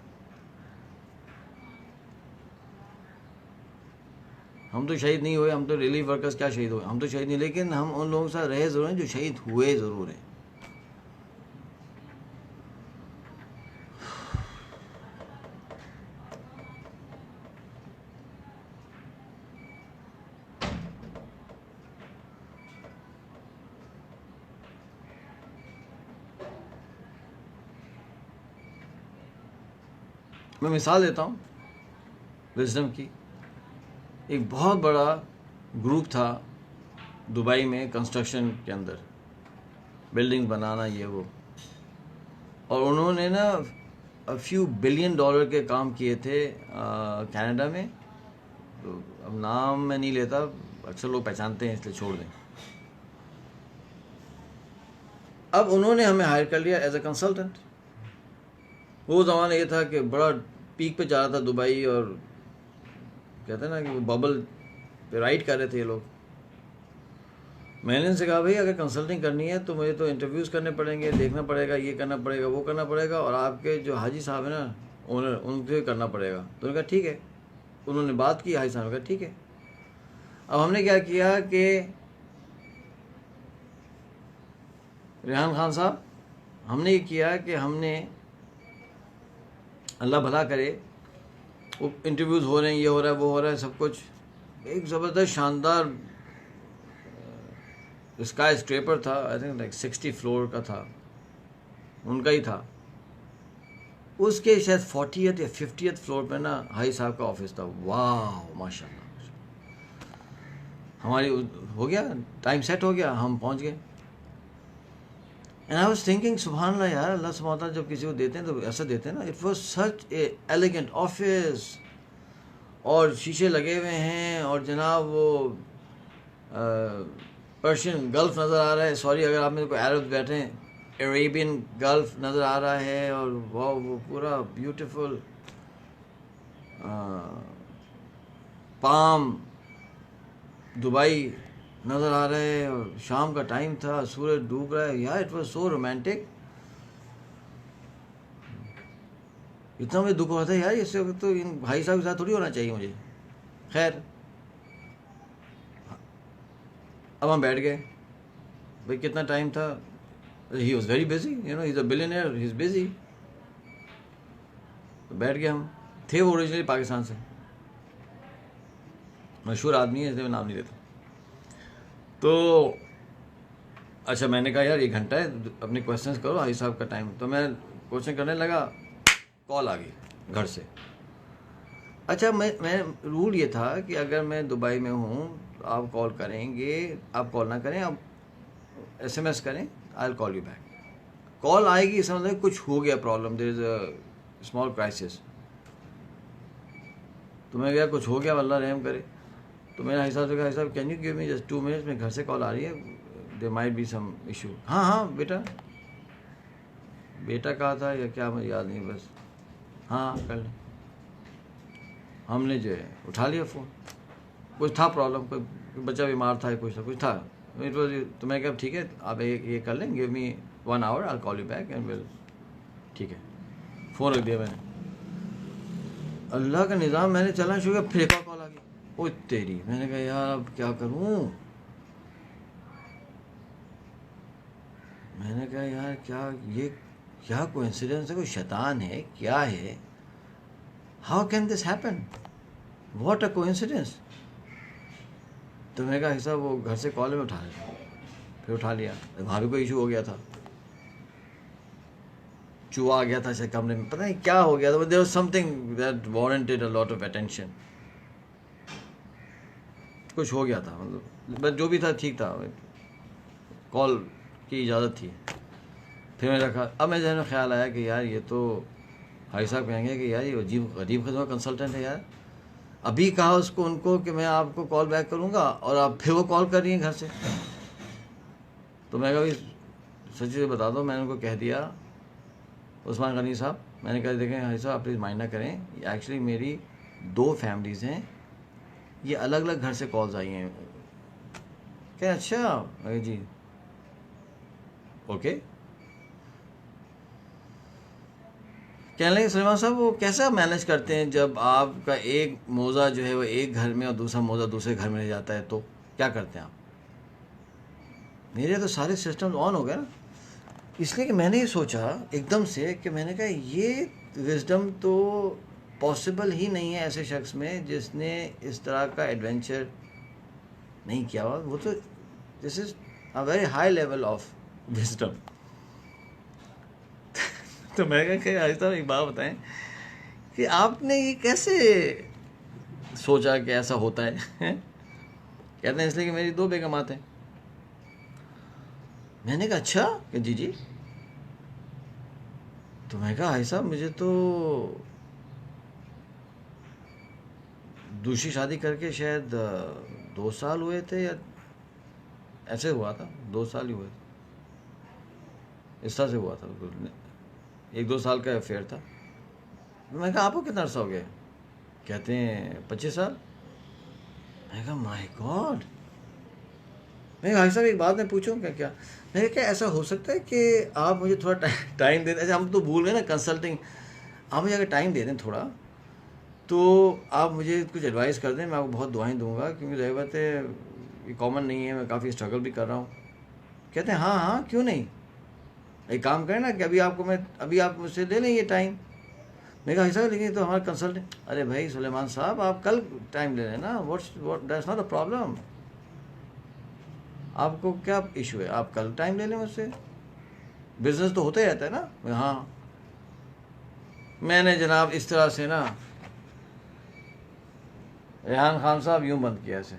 ہم تو شہید نہیں ہوئے، ہم تو ریلیف ورکرز کیا شہید ہوئے، ہم تو شہید نہیں، لیکن ہم ان لوگوں کے ساتھ رہے ضرور ہیں جو شہید ہوئے ضرور ہیں. میں مثال دیتا ہوں وزڈم کی. ایک بہت بڑا گروپ تھا دبئی میں کنسٹرکشن کے اندر، بلڈنگ بنانا یہ وہ، اور انہوں نے نا فیو بلین ڈالر کے کام کیے تھے کینیڈا میں. تو اب نام میں نہیں لیتا، اکثر لوگ پہچانتے ہیں اس لیے چھوڑ دیں. اب انہوں نے ہمیں ہائر کر لیا ایز اے کنسلٹنٹ. وہ زمانہ یہ تھا کہ بڑا پیک پہ جا رہا تھا دبئی، اور کہتے ہیں نا کہ وہ ببل پہ رائڈ کر رہے تھے یہ لوگ. میں نے ان سے کہا بھائی اگر کنسلٹنگ کرنی ہے تو مجھے تو انٹرویوز کرنے پڑیں گے، دیکھنا پڑے گا، یہ کرنا پڑے گا، وہ کرنا پڑے گا، اور آپ کے جو حاجی صاحب ہیں نا اونر، ان سے کرنا پڑے گا. تو انہوں نے کہا ٹھیک ہے. انہوں نے بات کی، حاجی صاحب نے کہا ٹھیک ہے. اب ہم نے کیا کیا کہ ریحان خان صاحب، ہم نے یہ کیا کہ ہم نے، اللہ بھلا کرے، وہ انٹرویوز ہو رہے ہیں، یہ ہو رہا ہے، وہ ہو رہا ہے، سب کچھ. ایک زبردست شاندار اسکائی اسکریپر تھا، آئی تھنک لائک 60 فلور کا تھا، ان کا ہی تھا. اس کے شاید 40th یا 50th فلور پہ نا حاجی صاحب کا آفس تھا. واہ ماشاء اللہ. ہماری ہو گیا ٹائم سیٹ ہو گیا، ہم پہنچ گئے. اینڈ آئی واز تھنکنگ سبحان اللہ یار، اللہ سبحانہ تعالیٰ جب کسی کو دیتے ہیں تو ایسا دیتے ہیں نا. It was such a elegant office, اور شیشے لگے ہوئے ہیں، اور جناب وہ پرشین گلف نظر آ رہا ہے. سوری اگر آپ میں کوئی عرب بیٹھے ہیں، عربین گلف نظر آ رہا ہے، اور وہ پورا بیوٹیفل پام دبئی نظر آ رہا ہے، اور شام کا ٹائم تھا، سورج ڈوب رہا ہے. یار اٹ واز سو رومانٹک. اتنا مجھے دکھ ہو رہا تھا یار، اس سے تو ان بھائی صاحب کے ساتھ تھوڑی ہونا چاہیے مجھے. خیر اب ہم بیٹھ گئے. بھائی کتنا ٹائم تھا؟ He was very busy, you know, he is a billionaire, he is busy. بیٹھ گئے ہم. تھے وہ اوریجنلی پاکستان سے، مشہور آدمی ہے، اس لیے میں نام نہیں لیتا. تو اچھا میں نے کہا یار 1 گھنٹہ ہے، اپنے کوشچنس کرو، حاجی صاحب کا ٹائم. تو میں کوشچن کرنے لگا، کال آ گئی گھر سے. اچھا میں رول یہ تھا کہ اگر میں دبئی میں ہوں تو آپ کال کریں گے، آپ کال نہ کریں، آپ ایس ایم ایس کریں، آئی ول کال یو بیک. کال آئے گی اس مطلب کچھ ہو گیا problem, there is a small crisis. تو میں کہا کچھ ہو گیا، اللہ رحم کرے. تو میں نے حاجی صاحب سے کہا حاجی صاحب can you give me just 2 minutes, میں گھر سے کال آ رہی ہے، there might be some issue. ہاں ہاں بیٹا کہا تھا یا کیا مجھے یاد نہیں، بس ہاں کر لیں. ہم نے جو ہے اٹھا لیا فون. کچھ تھا پرابلم, کوئی بچہ بیمار تھا, کچھ تھا. تو میں کہا ٹھیک ہے آپ یہ کر لیں, give me 1 hour, I'll call you back and we'll. ٹھیک ہے, فون رکھ دیا میں نے. اللہ کا نظام میں نے چلنا شروع کیا, پھر ایک اور کال آ گئی. او تیری, میں نے کہا یار اب کیا کروں. میں نے کہا یار کیا کوئنسیڈنس ہے, کوئی شیطان ہے کیا ہے. How can this happen, what a coincidence. تو میں نے کہا ایسا وہ گھر سے کال میں اٹھا لیا, پھر اٹھا لیا. وہاں بھی کوئی ایشو ہو گیا تھا, چوہا آ گیا تھا شاید کمرے میں, پتہ نہیں کیا ہو گیا تھا. There was some thing that وارنٹیڈ a lot of attention. کچھ ہو گیا تھا, مطلب بس جو بھی تھا ٹھیک تھا, کال کی اجازت تھی. پھر میں رکھا. اب میرے ذہن میں خیال آیا کہ یار یہ تو بھائی صاحب کہیں گے کہ یار یہ غریب قسم کا کنسلٹنٹ ہے یار. ابھی کہا اس کو ان کو کہ میں آپ کو کال بیک کروں گا, اور آپ پھر وہ کال کر رہی ہیں گھر سے. تو میں کہا سچی سے بتا دو, میں نے ان کو کہہ دیا عثمان غنی صاحب, میں نے کہا دیکھیں بھائی صاحب آپ پلیز مائنڈ نہ کریں, ایکچولی میری 2 فیملیز ہیں, یہ الگ الگ گھر سے کالز آئی ہیں. کہ اچھا جی اوکے. کہنے لگے سلیمان صاحب وہ کیسا مینیج کرتے ہیں جب آپ کا ایک موزہ جو ہے وہ ایک گھر میں اور دوسرا موزہ دوسرے گھر میں رہ جاتا ہے, تو کیا کرتے ہیں آپ. میرے تو سارے سسٹم آن ہو گئے نا. اس لیے کہ میں نے یہ سوچا ایک دم سے کہ میں نے کہا یہ وزڈم تو پاسبل ہی نہیں ہے ایسے شخص میں جس نے اس طرح کا ایڈونچر نہیں کیا ہوا. وہ تو this is a very high level of wisdom. تو میں کہا کہ آج صاحب ایک بات بتائیں کہ آپ نے یہ کیسے سوچا کہ ایسا ہوتا ہے. کہتے ہیں اس لیے کہ میری 2 بیگمات ہیں. میں نے کہا اچھا کہ جی. تو میں کہا بھائی صاحب مجھے تو دوسری شادی کر کے شاید 2 سال ہوئے تھے, یا ایسے ہوا تھا, 2 سال ہی ہوئے تھے, اس طرح سے ہوا تھا. 1-2 سال کا افیئر تھا. میں کہا آپ کو کتنا عرصہ ہو گیا. کہتے ہیں 25 سال. میں کہا مائی گاڈ. میں کہا بھائی صاحب ایک بات میں پوچھوں کیا میں کہا ایسا ہو سکتا ہے کہ آپ مجھے تھوڑا ٹائم دے دیں. ایسے ہم تو بھول گئے نا کنسلٹنگ, آپ مجھے اگر ٹائم دے دیں تھوڑا, تو آپ مجھے کچھ ایڈوائز کر دیں, میں آپ کو بہت دعائیں دوں گا, کیونکہ ظاہر بات ہے یہ کامن نہیں ہے, میں کافی اسٹرگل بھی کر رہا ہوں. کہتے ہیں ہاں کیوں نہیں, ایک کام کریں نا کہ ابھی آپ مجھ سے لے لیں یہ ٹائم. میں کہا ایسا لیکن تو ہمارا کنسلٹنٹ. ارے بھائی سلیمان صاحب آپ کل ٹائم لے لیں نا, دیٹس ناٹ اے پرابلم. آپ کو کیا ایشو ہے, آپ کل ٹائم لے لیں مجھ سے, بزنس تو ہوتا ہی رہتا ہے نا. ہاں میں نے جناب اس طرح سے نا ریحان خان صاحب یوں بند کیا ایسے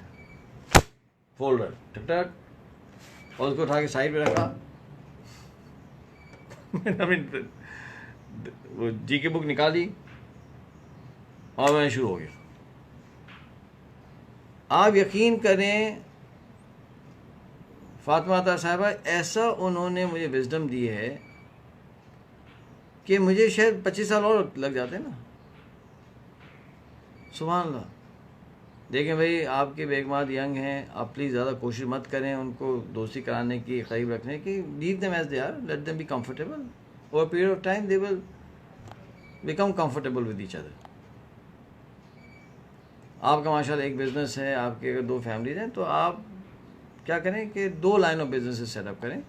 فولڈر ٹک ٹک, اور اس کو اٹھا کے سائڈ پہ رکھا. وہ جی کی بک نکالی اور میں شروع ہو گیا. آپ یقین کریں فاطمہ عطا صاحبہ, ایسا انہوں نے مجھے وزڈم دی ہے کہ مجھے شاید 25 سال اور لگ جاتے ہیں نا. سبحان اللہ. دیکھیں بھائی آپ کی بیگمات ینگ ہیں, آپ پلیز زیادہ کوشش مت کریں ان کو دوستی کرانے کی, قریب رکھنے کی. Leave them as they are, let them be comfortable. Over period of time they will become comfortable with each other. آپ کا ماشاء اللہ ایک بزنس ہے, آپ کے اگر 2 فیملیز ہیں, تو آپ کیا کریں کہ 2 line of business set up کریں,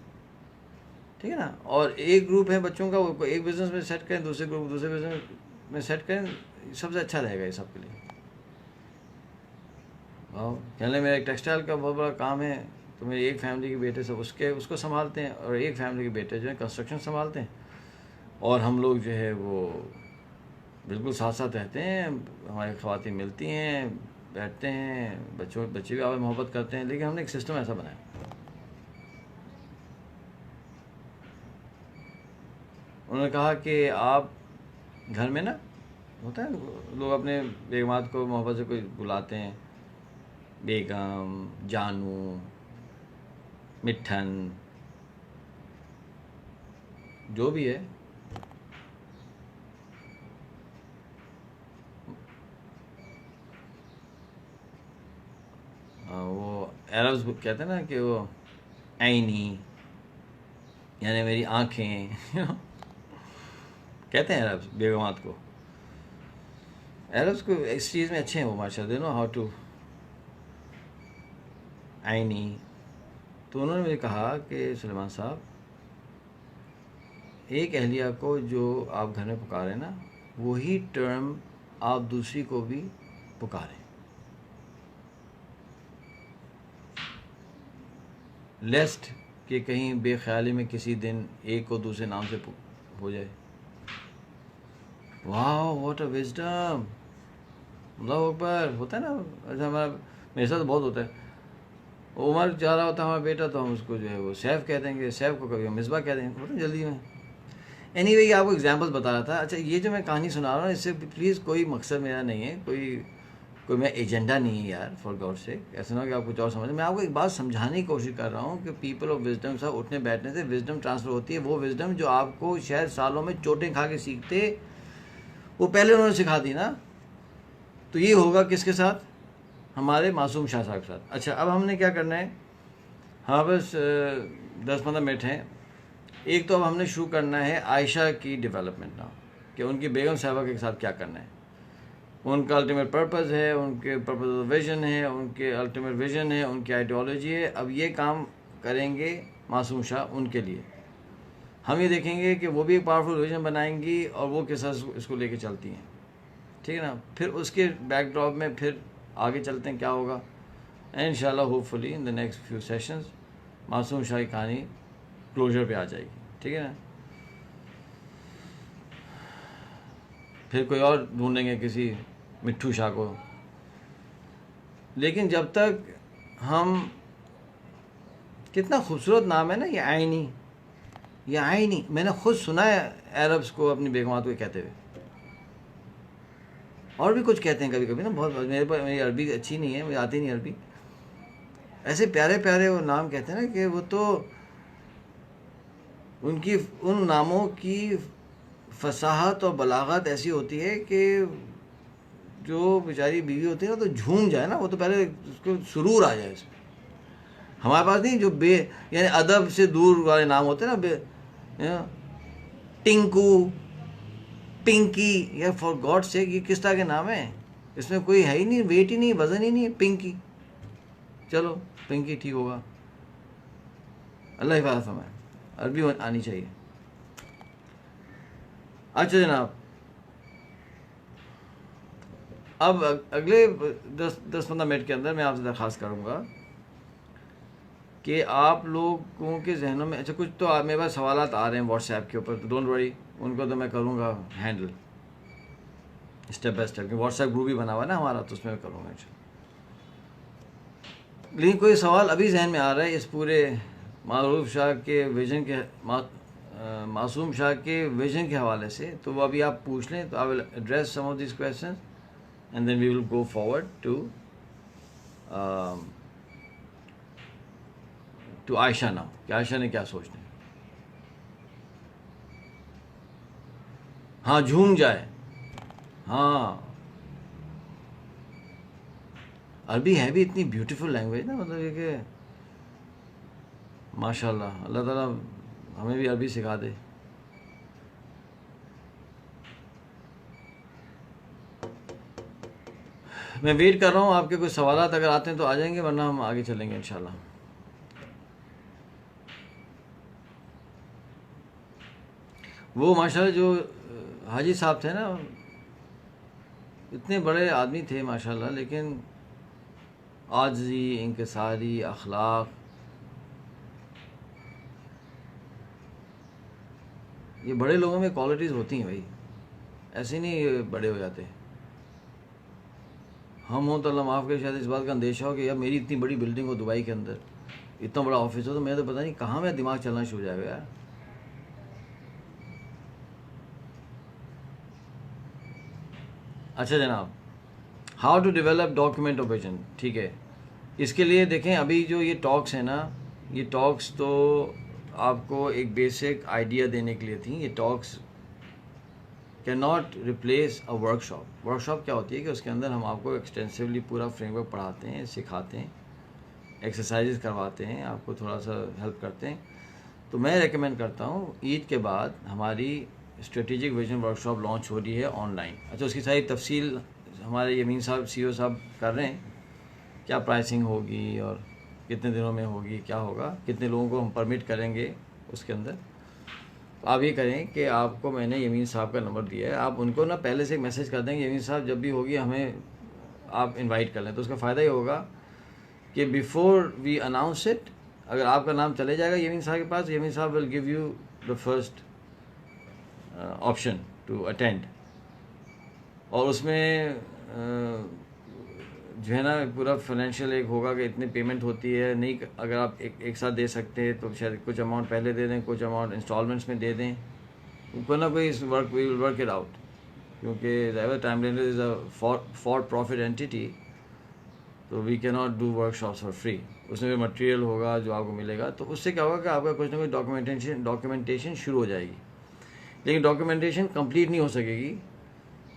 ٹھیک ہے نا. اور ایک گروپ ہے بچوں کا, وہ ایک بزنس میں سیٹ کریں, دوسرے گروپ دوسرے بزنس میں سیٹ کریں. سب سے اچھا رہے گا یہ سب کے لیے. کہنے میرا ایک ٹیکسٹائل کا بہت بڑا کام ہے, تو میری ایک فیملی کے بیٹے سب اس کو سنبھالتے ہیں, اور ایک فیملی کے بیٹے جو ہیں کنسٹرکشن سنبھالتے ہیں, اور ہم لوگ جو ہے وہ بالکل ساتھ ساتھ رہتے ہیں. ہماری خواتین ملتی ہیں, بیٹھتے ہیں, بچے بھی آپس میں محبت کرتے ہیں, لیکن ہم نے ایک سسٹم ایسا بنایا. انہوں نے کہا کہ آپ گھر میں نا ہوتا ہے لوگ اپنے بیگمات کو محبت سے کوئی بلاتے ہیں, بیگم, جانو, مٹھن, جو بھی ہے. عربز کہتے ہیں نا کہ وہ عینی یعنی میری آنکھیں کہتے ہیں عربز بیگمات کو. عربز کو اس چیز میں اچھے ہیں وہ ماشاء اللہ, دے نو ہاؤ ٹو عینی. تو انہوں نے مجھے کہا کہ سلیمان صاحب ایک اہلیہ کو جو آپ گھر میں پکاریں نا وہی ٹرم آپ دوسری کو بھی پکاریں, لیسٹ کہ کہیں بے خیالی میں کسی دن ایک کو دوسرے نام سے ہو جائے. واو واٹ اے وزڈم, اللہ اکبر. ہوتا ہے نا ایسا, ہمارا میرے ساتھ بہت ہوتا ہے. عمر چاہ رہا ہوتا ہے ہمارا بیٹا تو ہم اس کو جو ہے وہ سیف کہہ دیں گے, سیف کو کبھی ہم مصباح کہہ دیں گے, ہوتا ہے جلدی میں. اینی وے آپ کو ایگزامپل بتا رہا تھا. اچھا یہ جو میں کہانی سنا رہا ہوں اس سے پلیز کوئی مقصد میرا نہیں ہے, کوئی میں ایجنڈا نہیں ہے یار, فار گاڈ سے ایسا نہ ہو کہ آپ کچھ اور سمجھیں. میں آپ کو ایک بات سمجھانے کی کوشش کر رہا ہوں کہ پیپل آف وزڈم صاحب اٹھنے بیٹھنے سے وزڈم ٹرانسفر ہوتی ہے. وہ وزڈم جو آپ کو شاید سالوں میں چوٹیں کھا کے سیکھتے وہ پہلے انہوں نے سکھا دی نا. تو یہ ہوگا کس کے ساتھ, ہمارے معصوم شاہ صاحب کے ساتھ. اچھا اب ہم نے کیا کرنا ہے, ہاں بس 10-15 منٹ ہیں. ایک تو اب ہم نے شروع کرنا ہے عائشہ کی ڈیولپمنٹ نا, کہ ان کی بیگم صاحبہ کے ساتھ کیا کرنا ہے, ان کا الٹیمیٹ پرپز ہے, ان کے پرپز ویژن ہے, ان کے الٹیمیٹ ویژن ہے, ان کی آئیڈیالوجی ہے. اب یہ کام کریں گے معصوم شاہ ان کے لیے. ہم یہ دیکھیں گے کہ وہ بھی ایک پاورفل ویژن بنائیں گی اور وہ کس طرح اس کو لے کے چلتی ہیں, ٹھیک ہے نا. پھر اس کے بیک ڈراپ میں پھر آگے چلتے ہیں کیا ہوگا. ان شاء اللہ hopefully in the next few sessions Masoom Shah کی کہانی کلوجر پہ آ جائے گی, ٹھیک ہے نا. پھر کوئی اور ڈھونڈیں گے کسی مٹھو شاہ کو. لیکن جب تک ہم, کتنا خوبصورت نام ہے نا یہ عینی, یہ عینی میں نے خود سنا ہے عربز کو اپنی بیگمات کو کہتے ہوئے. اور بھی کچھ کہتے ہیں کبھی کبھی نا, بہت میرے پاس میری عربی اچھی نہیں ہے, مجھے آتی نہیں عربی. ایسے پیارے پیارے وہ نام کہتے ہیں نا کہ وہ تو ان کی ان ناموں کی فصاحت اور بلاغت ایسی ہوتی ہے کہ جو بیچاری بیوی ہوتی ہے نا تو جھوم جائے نا, وہ تو پہلے اس کو سرور آ جائے اس میں. ہمارے پاس نہیں جو یعنی ادب سے دور والے نام ہوتے ہیں نا, ٹنکو, پنکی, یا فار گاڈ سے یہ کس طرح کے نام ہیں, اس میں کوئی ہے ہی نہیں, ویٹ ہی نہیں, وزن ہی نہیں ہے. پنکی, چلو پنکی ٹھیک ہوگا, اللہ حفاظت فرمائے, عربی آنی چاہیے. اچھا جناب, اب اگلے 10-15 منٹ کے اندر میں آپ سے درخواست کروں گا کہ آپ لوگوں کے ذہنوں میں, اچھا کچھ تو میرے پاس سوالات آ رہے ہیں واٹس ایپ کے اوپر, تو ڈونٹ وری, ان کو تو میں کروں گا handle step by step, WhatsApp group بھی بنا ہوا ہے نا ہمارا, تو اس میں کروں گا. لیکن کوئی سوال ابھی ذہن میں آ رہا ہے اس پورے معروف شاہ کے ویژن کے, معصوم شاہ کے ویژن کے حوالے سے, تو وہ ابھی آپ پوچھ لیں, تو I will address some of these questions and then we will go forward to Ayesha now, کہ عائشہ نے کیا سوچنا ہے. ہاں جھوم جائے, ہاں عربی ہے بھی اتنی بیوٹیفل لینگویج نا, مطلب یہ کہ ماشاء اللہ, اللہ تعالیٰ ہمیں بھی عربی سکھا دے. میں ویٹ کر رہا ہوں, آپ کے کوئی سوالات اگر آتے ہیں تو آ جائیں گے, ورنہ ہم آگے چلیں گے انشاءاللہ. وہ ماشاءاللہ جو حاجی صاحب تھے نا, اتنے بڑے آدمی تھے ماشاءاللہ, لیکن عاجزی, انکساری, اخلاق, یہ بڑے لوگوں میں کوالٹیز ہوتی ہیں بھائی, ایسے نہیں یہ بڑے ہو جاتے. ہم ہوں تو اللہ معاف کرے, شاید اس بات کا اندیشہ ہو کہ یار میری اتنی بڑی بلڈنگ ہو دبئی کے اندر, اتنا بڑا آفس ہو, تو میں تو پتہ نہیں کہاں میں دماغ چلنا شروع ہو جائے گا یار. اچھا جناب, how to develop document of vision, ٹھیک ہے. اس کے لیے دیکھیں ابھی جو یہ ٹاکس ہیں نا, یہ ٹاکس تو آپ کو ایک بیسک آئیڈیا دینے کے لیے تھیں. یہ talks cannot replace a workshop. Workshop کیا ہوتی ہے کہ اس کے اندر ہم آپ کو ایکسٹینسولی پورا فریم ورک پڑھاتے ہیں, سکھاتے ہیں, ایکسرسائزز کرواتے ہیں، آپ کو تھوڑا سا ہیلپ کرتے ہیں. تو میں ریکمینڈ کرتا ہوں عید کے بعد ہماری strategic vision workshop launch ہو رہی ہے آن لائن. اچھا، اس کی ساری تفصیل ہمارے یمین صاحب CEO صاحب کر رہے ہیں، کیا پرائسنگ ہوگی اور کتنے دنوں میں ہوگی، کیا ہوگا، کتنے لوگوں کو ہم پرمٹ کریں گے اس کے اندر. آپ یہ کریں کہ آپ کو میں نے یمین صاحب کا نمبر دیا ہے، آپ ان کو نا پہلے سے ایک میسج کر دیں کہ یمین صاحب جب بھی ہوگی ہمیں آپ انوائٹ کر لیں. تو اس کا فائدہ یہ ہوگا کہ بیفور وی اناؤنس اٹ، اگر آپ کا نام چلے جائے گا یمین صاحب کے پاس، یمین صاحب will give you the first option to attend. اور اس میں جو ہے نا پورا فائنینشیل ایک ہوگا کہ اتنی پیمنٹ ہوتی ہے، نہیں اگر آپ ایک ساتھ دے سکتے ہیں تو شاید کچھ اماؤنٹ پہلے دے دیں، کچھ اماؤنٹ انسٹالمنٹس میں دے دیں، کوئی نہ کوئی we will work it out. کیونکہ time lender is a for profit entity, تو we can not do work shops for free. اس میں بھی مٹیریل ہوگا جو آپ کو ملے گا، تو اس سے کیا ہوگا کہ آپ کا کچھ نہ کچھ ڈاکیومنٹیشن شروع ہو جائے گی. لیکن ڈاکیومنٹیشن کمپلیٹ نہیں ہو سکے گی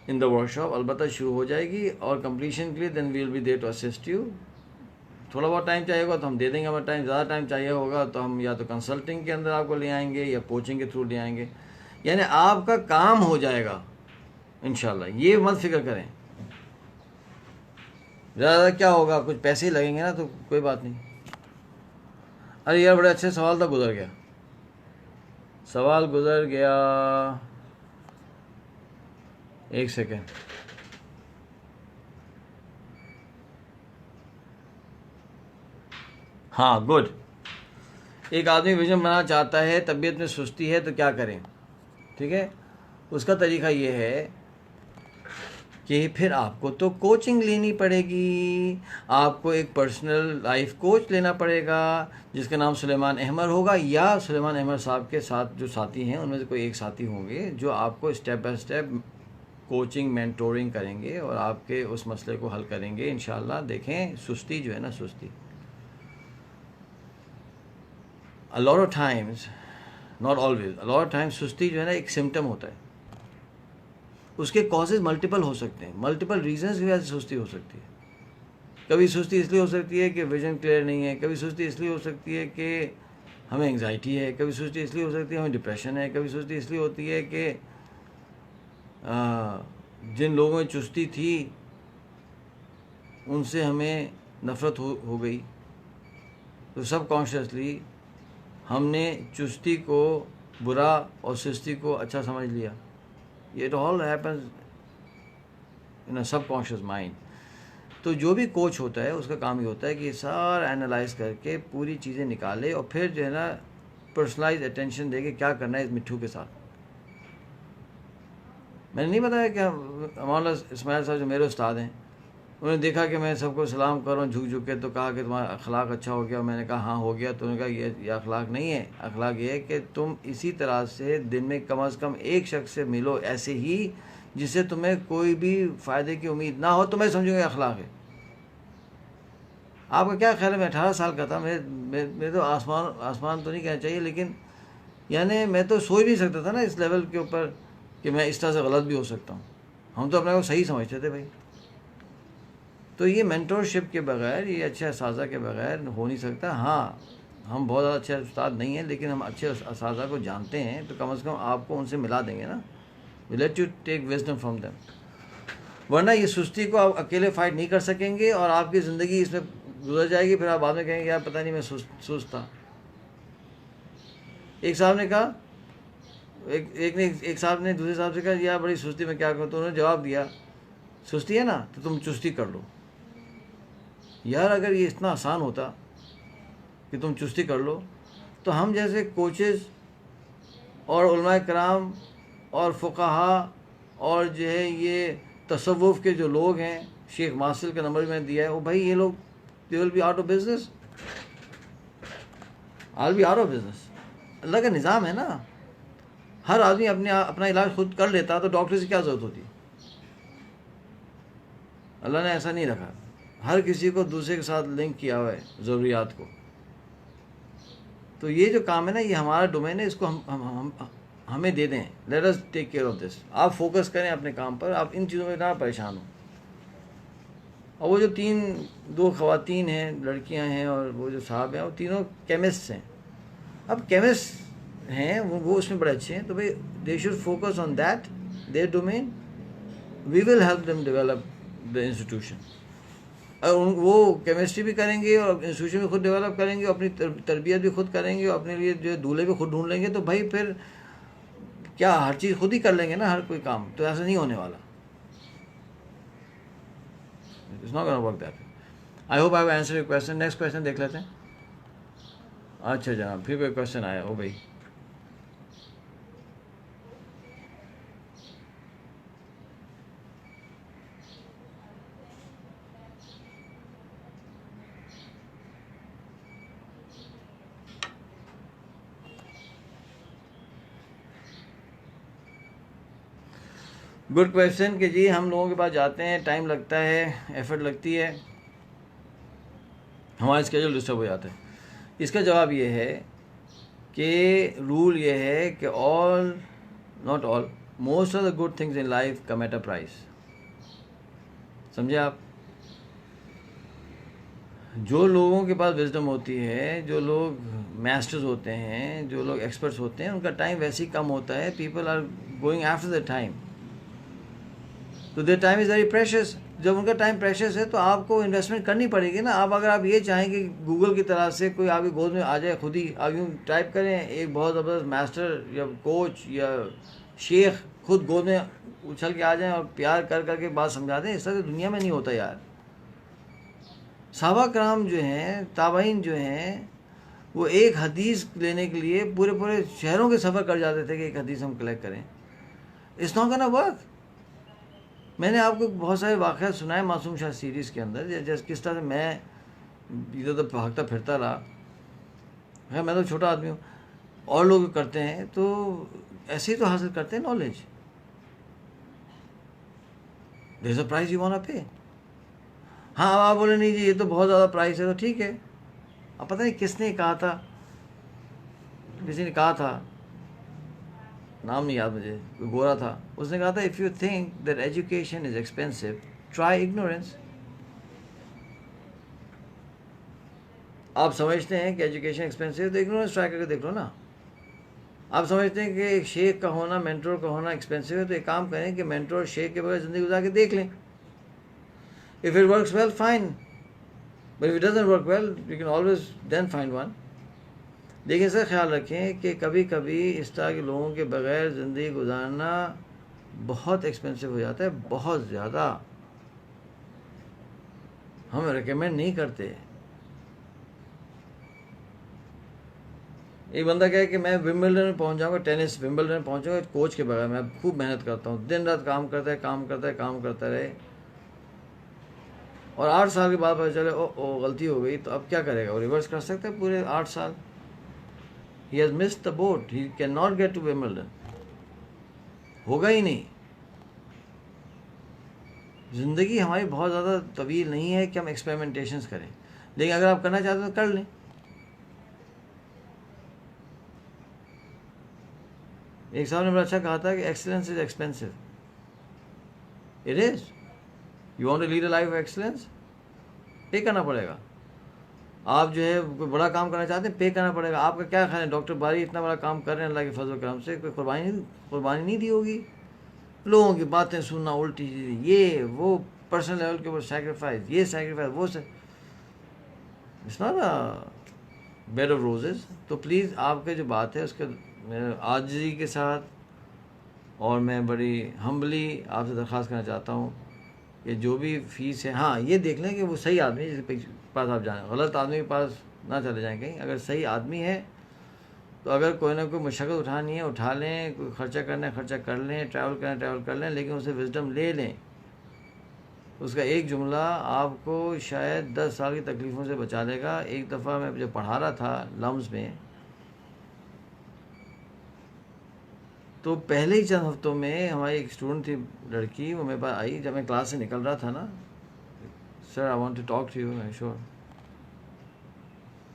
ان دا ورک شاپ، البتہ شروع ہو جائے گی. اور کمپلیشن کے لیے then we will be there to assist you. تھوڑا بہت ٹائم چاہیے ہوگا تو ہم دے دیں گے، ہمارا ٹائم زیادہ ٹائم چاہیے ہوگا تو ہم یا تو کنسلٹنگ کے اندر آپ کو لے آئیں گے یا کوچنگ کے تھرو لے آئیں گے. یعنی آپ کا کام ہو جائے گا انشاءاللہ، یہ مت فکر کریں. زیادہ کیا ہوگا، کچھ پیسے ہی لگیں گے نا، تو کوئی بات نہیں. ارے یار بڑے اچھے سوال تھا، گزر گیا سوال، گزر گیا. ایک سیکنڈ. ہاں گڈ. ایک آدمی ویژن بنانا چاہتا ہے، طبیعت میں سستی ہے تو کیا کریں؟ ٹھیک ہے، اس کا طریقہ یہ ہے کہ پھر آپ کو تو کوچنگ لینی پڑے گی. آپ کو ایک پرسنل لائف کوچ لینا پڑے گا جس کا نام سلیمان احمد ہوگا، یا سلیمان احمد صاحب کے ساتھ جو ساتھی ہیں ان میں سے کوئی ایک ساتھی ہوں گے جو آپ کو step by step coaching mentoring کریں گے اور آپ کے اس مسئلے کو حل کریں گے انشاءاللہ. دیکھیں سستی جو ہے نا، سستی a lot of times, not always, a lot of times سستی جو ہے نا ایک سمٹم ہوتا ہے. اس کے کازز ملٹیپل ہو سکتے ہیں، ملٹیپل ریزنز کی وجہ سے سستی ہو سکتی ہے. کبھی سستی اس لیے ہو سکتی ہے کہ ویژن کلیئر نہیں ہے، کبھی سستی اس لیے ہو سکتی ہے کہ ہمیں انگزائٹی ہے، کبھی سستی اس لیے ہو سکتی ہے ہمیں ڈپریشن ہے، کبھی سستی اس لیے ہوتی ہے کہ جن لوگوں میں چستی تھی ان سے ہمیں نفرت ہو گئی. تو سب کانشیسلی ہم نے چستی کو برا اور سستی کو اچھا سمجھ لیا. It all happens in a subconscious mind. تو جو بھی کوچ ہوتا ہے اس کا کام یہ ہوتا ہے کہ سارا اینالائز کر کے پوری چیزیں نکالے اور پھر جو ہے نا پرسنلائز اٹینشن دے کے کیا کرنا ہے اس مٹھو کے ساتھ. میں نے نہیں بتایا کہ مولانا اسماعیل صاحب جو میرے استاد ہیں، انہوں نے دیکھا کہ میں سب کو سلام کر رہا ہوں جھک جھک کے، تو کہا کہ تمہارا اخلاق اچھا ہو گیا. میں نے کہا ہاں ہو گیا. تو انہوں نے کہا یہ اخلاق نہیں ہے، اخلاق یہ ہے کہ تم اسی طرح سے دن میں کم از کم ایک شخص سے ملو ایسے ہی جس سے تمہیں کوئی بھی فائدے کی امید نہ ہو، تو میں سمجھوں گا اخلاق ہے. آپ کا کیا خیال ہے؟ میں 18 سال کا تھا، میں تو آسمان تو نہیں کہنا چاہیے، لیکن یعنی میں تو سوچ بھی سکتا تھا نا اس لیول کے اوپر کہ میں اس طرح سے غلط بھی ہو سکتا ہوں. ہم تو اپنے کو صحیح سمجھتے تھے بھائی. تو یہ مینٹورشپ کے بغیر، یہ اچھے اساتذہ کے بغیر ہو نہیں سکتا. ہاں ہم بہت زیادہ اچھے استاد نہیں ہیں، لیکن ہم اچھے اساتذہ کو جانتے ہیں، تو کم از کم آپ کو ان سے ملا دیں گے نا. We let you take wisdom from them. ورنہ یہ سستی کو آپ اکیلے فائٹ نہیں کر سکیں گے اور آپ کی زندگی اس میں گزر جائے گی. پھر آپ بعد میں کہیں گے یار پتہ نہیں میں سست تھا. ایک صاحب نے کہا، ایک صاحب نے دوسرے صاحب سے کہا یار بڑی سستی میں کیا کروں؟ تو انہوں نے جواب دیا سستی ہے نا تو تم چستی کر لو. یار اگر یہ اتنا آسان ہوتا کہ تم چستی کر لو، تو ہم جیسے کوچز اور علماء کرام اور فقہا اور جو ہے یہ تصوف کے جو لوگ ہیں، شیخ ماسل کا نمبر میں دیا ہے، وہ بھائی یہ لوگ they will be out of business. I'll be out of business. اللہ کا نظام ہے نا، ہر آدمی اپنا علاج خود کر لیتا تو ڈاکٹر سے کیا ضرورت ہوتی. اللہ نے ایسا نہیں رکھا، ہر کسی کو دوسرے کے ساتھ لنک کیا ہوا ہے ضروریات کو. تو یہ جو کام ہے نا، یہ ہمارا ڈومین ہے، اس کو ہمیں دے دیں. Let us take care of this. آپ فوکس کریں اپنے کام پر، آپ ان چیزوں میں نہ پریشان ہوں. اور وہ جو دو خواتین ہیں، لڑکیاں ہیں، اور وہ جو صاحب ہیں، وہ تینوں کیمسٹ ہیں. اب کیمسٹ ہیں وہ اس میں بڑے اچھے ہیں، تو بھائی they should focus on that their domain. We will help them develop the institution. اور وہ کیمسٹری بھی کریں گے اور انسٹیٹیوشن بھی خود ڈیولپ کریں گے، اپنی تربیت بھی خود کریں گے، اور اپنے لیے جو دولہے بھی خود ڈھونڈ لیں گے، تو بھائی پھر کیا ہر چیز خود ہی کر لیں گے نا، ہر کوئی کام تو ایسا نہیں ہونے والا. It's not going to work that way. I hope I have answered your question. Next question دیکھ لیتے ہیں. اچھا جناب، پھر کوئی کوشچن آیا ہو بھائی. گڈ کویشچن کہ جی ہم لوگوں کے پاس جاتے ہیں، ٹائم لگتا ہے، ایفرٹ لگتی ہے، ہمارا اسکیجول ڈسٹرب ہو جاتا ہے. اس کا جواب یہ ہے کہ رول یہ ہے کہ not all, most of the good things in life come at a price. سمجھے آپ؟ جو لوگوں کے پاس وزڈم ہوتی ہے، جو لوگ ماسٹرز ہوتے ہیں، جو لوگ ایکسپرٹس ہوتے ہیں، ان کا ٹائم ویسے ہی کم ہوتا ہے. People are going after the time, تو their time is very precious. جب ان کا ٹائم پریشیس ہے تو آپ کو انویسٹمنٹ کرنی پڑے گی نا. اگر آپ یہ چاہیں کہ گوگل کی طرح سے کوئی آپ کی گود میں آ جائے، خود ہی آپ یوں ٹائپ کریں، ایک بہت زبردست ماسٹر یا کوچ یا شیخ خود گود میں اچھل کے آ جائیں اور پیار کر کر کے بات سمجھا دیں، اس طرح سے دنیا میں نہیں ہوتا یار. صحابہ کرام جو ہیں، تابعین جو ہیں، وہ ایک حدیث لینے کے لیے پورے شہروں کے سفر کر جاتے تھے کہ ایک حدیث ہم کلیکٹ کریں. It's not gonna work. میں نے آپ کو بہت سارے واقعات سنائے معصوم شاہ سیریز کے اندر، جیسے کس طرح سے میں ادھر ادھر بھاگتا پھرتا رہا. خیر میں تو چھوٹا آدمی ہوں، اور لوگ کرتے ہیں تو ایسے ہی تو حاصل کرتے ہیں knowledge. There is a price you want to pay. ہاں اب آپ بولے نہیں جی یہ تو بہت زیادہ پرائز ہے، تو ٹھیک ہے. اب پتہ نہیں کس نے کہا تھا، کسی نے کہا تھا، نام نہیں یاد مجھے، کوئی گورا تھا، اس نے کہا تھا if you think that education is expensive try ignorance. آپ سمجھتے ہیں کہ ایجوکیشن ایکسپینسو ہے تو اگنورینس ٹرائی کر کے دیکھ لو نا. آپ سمجھتے ہیں کہ ایک شیخ کا ہونا، مینٹور کا ہونا ایکسپینسو ہے، تو ایک کام کریں کہ مینٹور شیخ کے بغیر زندگی گزار کے دیکھ لیں. If it works well, fine. But if it doesn't work well, you can always then find one. لیکن سر خیال رکھیں کہ کبھی کبھی اس طرح کے لوگوں کے بغیر زندگی گزارنا بہت ایکسپینسو ہو جاتا ہے، بہت زیادہ. ہم ریکمینڈ نہیں کرتے. ایک بندہ کہے کہ میں ومبلڈن میں پہنچ جاؤں گا، ٹینس ومبلڈن میں پہنچوں گا کوچ کے بغیر. میں خوب محنت کرتا ہوں، دن رات کام کرتا رہے، اور 8 سال کے بعد پتہ چلے غلطی ہو گئی، تو اب کیا کرے گا؟ وہ ریورس کر سکتا ہے پورے 8 سال. He has missed the boat. He cannot get to Wimbledon. ہوگا ہی نہیں. زندگی ہماری بہت زیادہ طویل نہیں ہے کہ ہم ایکسپیریمنٹیشنز کریں، لیکن اگر آپ کرنا چاہتے ہیں تو کر لیں. ایک صاحب نے بڑا اچھا کہا تھا کہ excellence is expensive. It is. You want to lead a life of excellence, pay کرنا پڑے گا. آپ جو ہے کوئی بڑا کام کرنا چاہتے ہیں، پے کرنا پڑے گا. آپ کا کیا خیال ہے ڈاکٹر باری اتنا بڑا کام کر رہے ہیں اللہ کے فضل و کرم سے، کوئی قربانی نہیں دی ہوگی؟ لوگوں کی باتیں سننا، الٹی چیزیں، یہ وہ، پرسنل لیول کے اوپر سیکریفائز، یہ سیکریفائز، وہ it's not a bed of roses. تو پلیز آپ کے جو بات ہے اس کے عاجزی کے ساتھ، اور میں بڑی ہمبلی آپ سے درخواست کرنا چاہتا ہوں کہ جو بھی فیس ہے، ہاں یہ دیکھ لیں کہ وہ صحیح آدمی ہے جس کے پاس آپ جائیں. غلط آدمی کے پاس نہ چلے جائیں کہیں. اگر صحیح آدمی ہے تو اگر کوئی نہ کوئی مشقت اٹھانی ہے اٹھا لیں، کوئی خرچہ کرنا ہے خرچہ کر لیں، ٹریول کر لیں، لیکن اسے وزڈم لے لیں. اس کا ایک جملہ آپ کو شاید 10 سال کی تکلیفوں سے بچا لے گا. ایک دفعہ میں جب پڑھا رہا تھا لمز میں، تو پہلے ہی چند ہفتوں میں ہماری ایک اسٹوڈنٹ تھی لڑکی، وہ میرے پاس آئی جب میں کلاس سے نکل رہا تھا نا. Sir I want to talk to you. میں شور.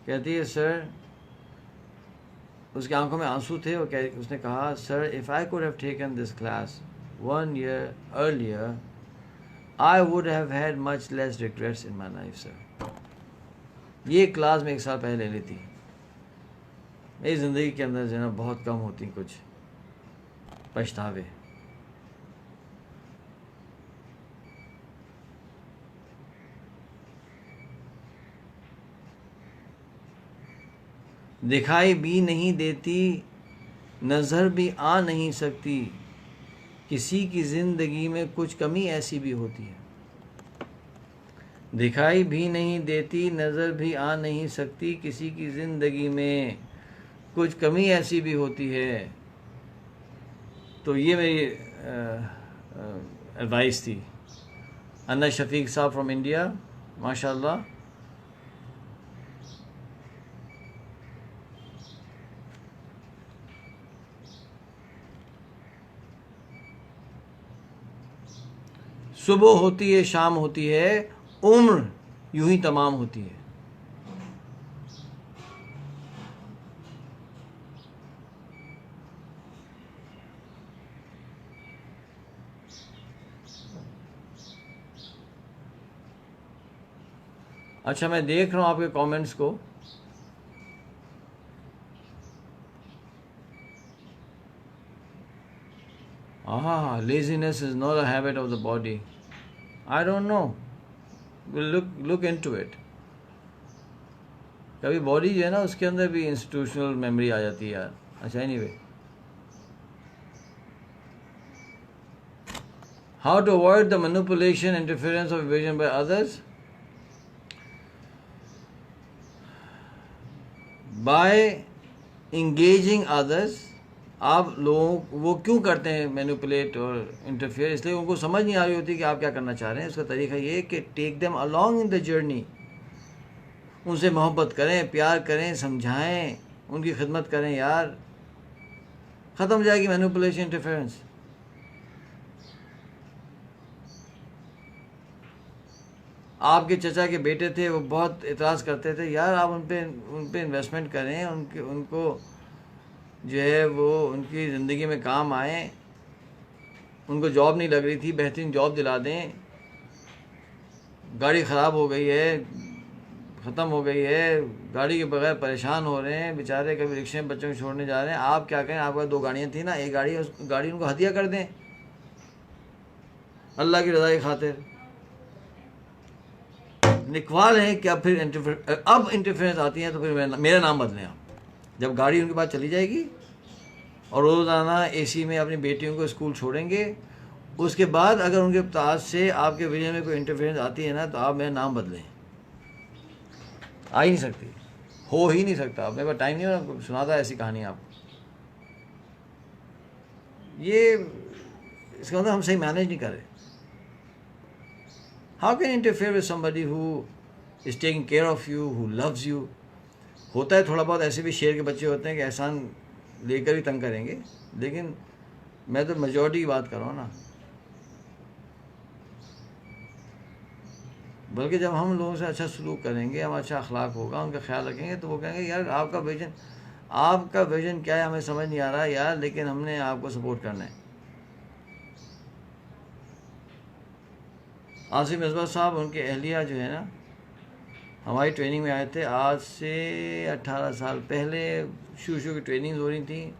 کہتی ہے سر، اس کی آنکھوں میں آنسو تھے، اور اس نے کہا sir if I could have taken this class 1 year earlier I would have had much less regrets in my life, sir. یہ کلاس میں 1 سال پہلے لے لی تھی. میری زندگی کے اندر جو ہے نا بہت کم ہوتی کچھ پچھتاوے. دکھائی بھی نہیں دیتی، نظر بھی آ نہیں سکتی، کسی کی زندگی میں کچھ کمی ایسی بھی ہوتی ہے. دکھائی بھی نہیں دیتی، نظر بھی آ نہیں سکتی، کسی کی زندگی میں کچھ کمی ایسی بھی ہوتی ہے. تو یہ میری ایڈوائس تھی. انا شفیق صاحب فرام انڈیا، ماشاء اللہ. صبح ہوتی ہے، شام ہوتی ہے، عمر یوں ہی تمام ہوتی ہے. اچھا میں دیکھ رہا ہوں آپ کے کامنٹس کو. Laziness is not a habit of the body. I don't know, look into it. کبھی باڈی جو ہے نا اس کے اندر بھی انسٹیٹیوشنل میموری آ جاتی ہے یار. اچھا anyway, how to avoid the manipulation interference of vision by others. By engaging others. آپ لوگوں وہ کیوں کرتے ہیں مینیپولیٹ اور انٹرفیئر؟ اس لیے ان کو سمجھ نہیں آ رہی ہوتی کہ آپ کیا کرنا چاہ رہے ہیں. اس کا طریقہ یہ کہ take them along in the journey. ان سے محبت کریں، پیار کریں، سمجھائیں، ان کی خدمت کریں. یار ختم ہو جائے گی مینیپولیشن انٹرفیئرنس. آپ کے چچا کے بیٹے تھے، وہ بہت اعتراض کرتے تھے. یار آپ ان پہ انویسٹمنٹ کریں، ان کو جو ہے وہ ان کی زندگی میں کام آئیں. ان کو جاب نہیں لگ رہی تھی، بہترین جاب دلا دیں. گاڑی خراب ہو گئی ہے، ختم ہو گئی ہے، گاڑی کے بغیر پریشان ہو رہے ہیں بیچارے. کبھی رکشے میں بچوں کو چھوڑنے جا رہے ہیں. آپ کیا کریں، آپ کا 2 گاڑیاں تھیں نا، ایک گاڑی ان کو ہدیہ کر دیں اللہ کی رضا کی خاطر. لکھوا لیں کہ اب انٹرفیئرنس آتی ہے تو پھر میرا نام بدلیں آپ. جب گاڑی ان کے پاس چلی جائے گی اور روزانہ اے سی میں اپنی بیٹیوں کو اسکول چھوڑیں گے، اس کے بعد اگر ان کے پاس سے آپ کے وجہ میں کوئی انٹرفیئرنس آتی ہے نا تو آپ میرا نام بدلیں. آ ہی نہیں سکتی، ہو ہی نہیں سکتا. میرے پاس ٹائم نہیں ہو سناتا ایسی کہانی آپ. یہ اس کا مطلب ہم صحیح مینیج نہیں کر رہے. How can you interfere with somebody who is taking care of you, who loves you? ہوتا ہے تھوڑا بہت، ایسے بھی شیر کے بچے ہوتے ہیں کہ احسان لے کر بھی تنگ کریں گے، لیکن میں تو میجورٹی کی بات کر رہا ہوں نا. بلکہ جب ہم لوگوں سے اچھا سلوک کریں گے، ہم اچھا اخلاق ہوگا، ان کا خیال رکھیں گے، تو وہ کہیں گے یار آپ کا ویژن کیا ہے ہمیں سمجھ نہیں آ رہا یار، لیکن ہم نے آپ کو سپورٹ کرنا ہے. آصف مصباح صاحب، ان کے اہلیہ جو ہے نا ہماری ٹریننگ میں آئے تھے. آج سے 18 سال پہلے شو کی ٹریننگ ہو رہی تھی،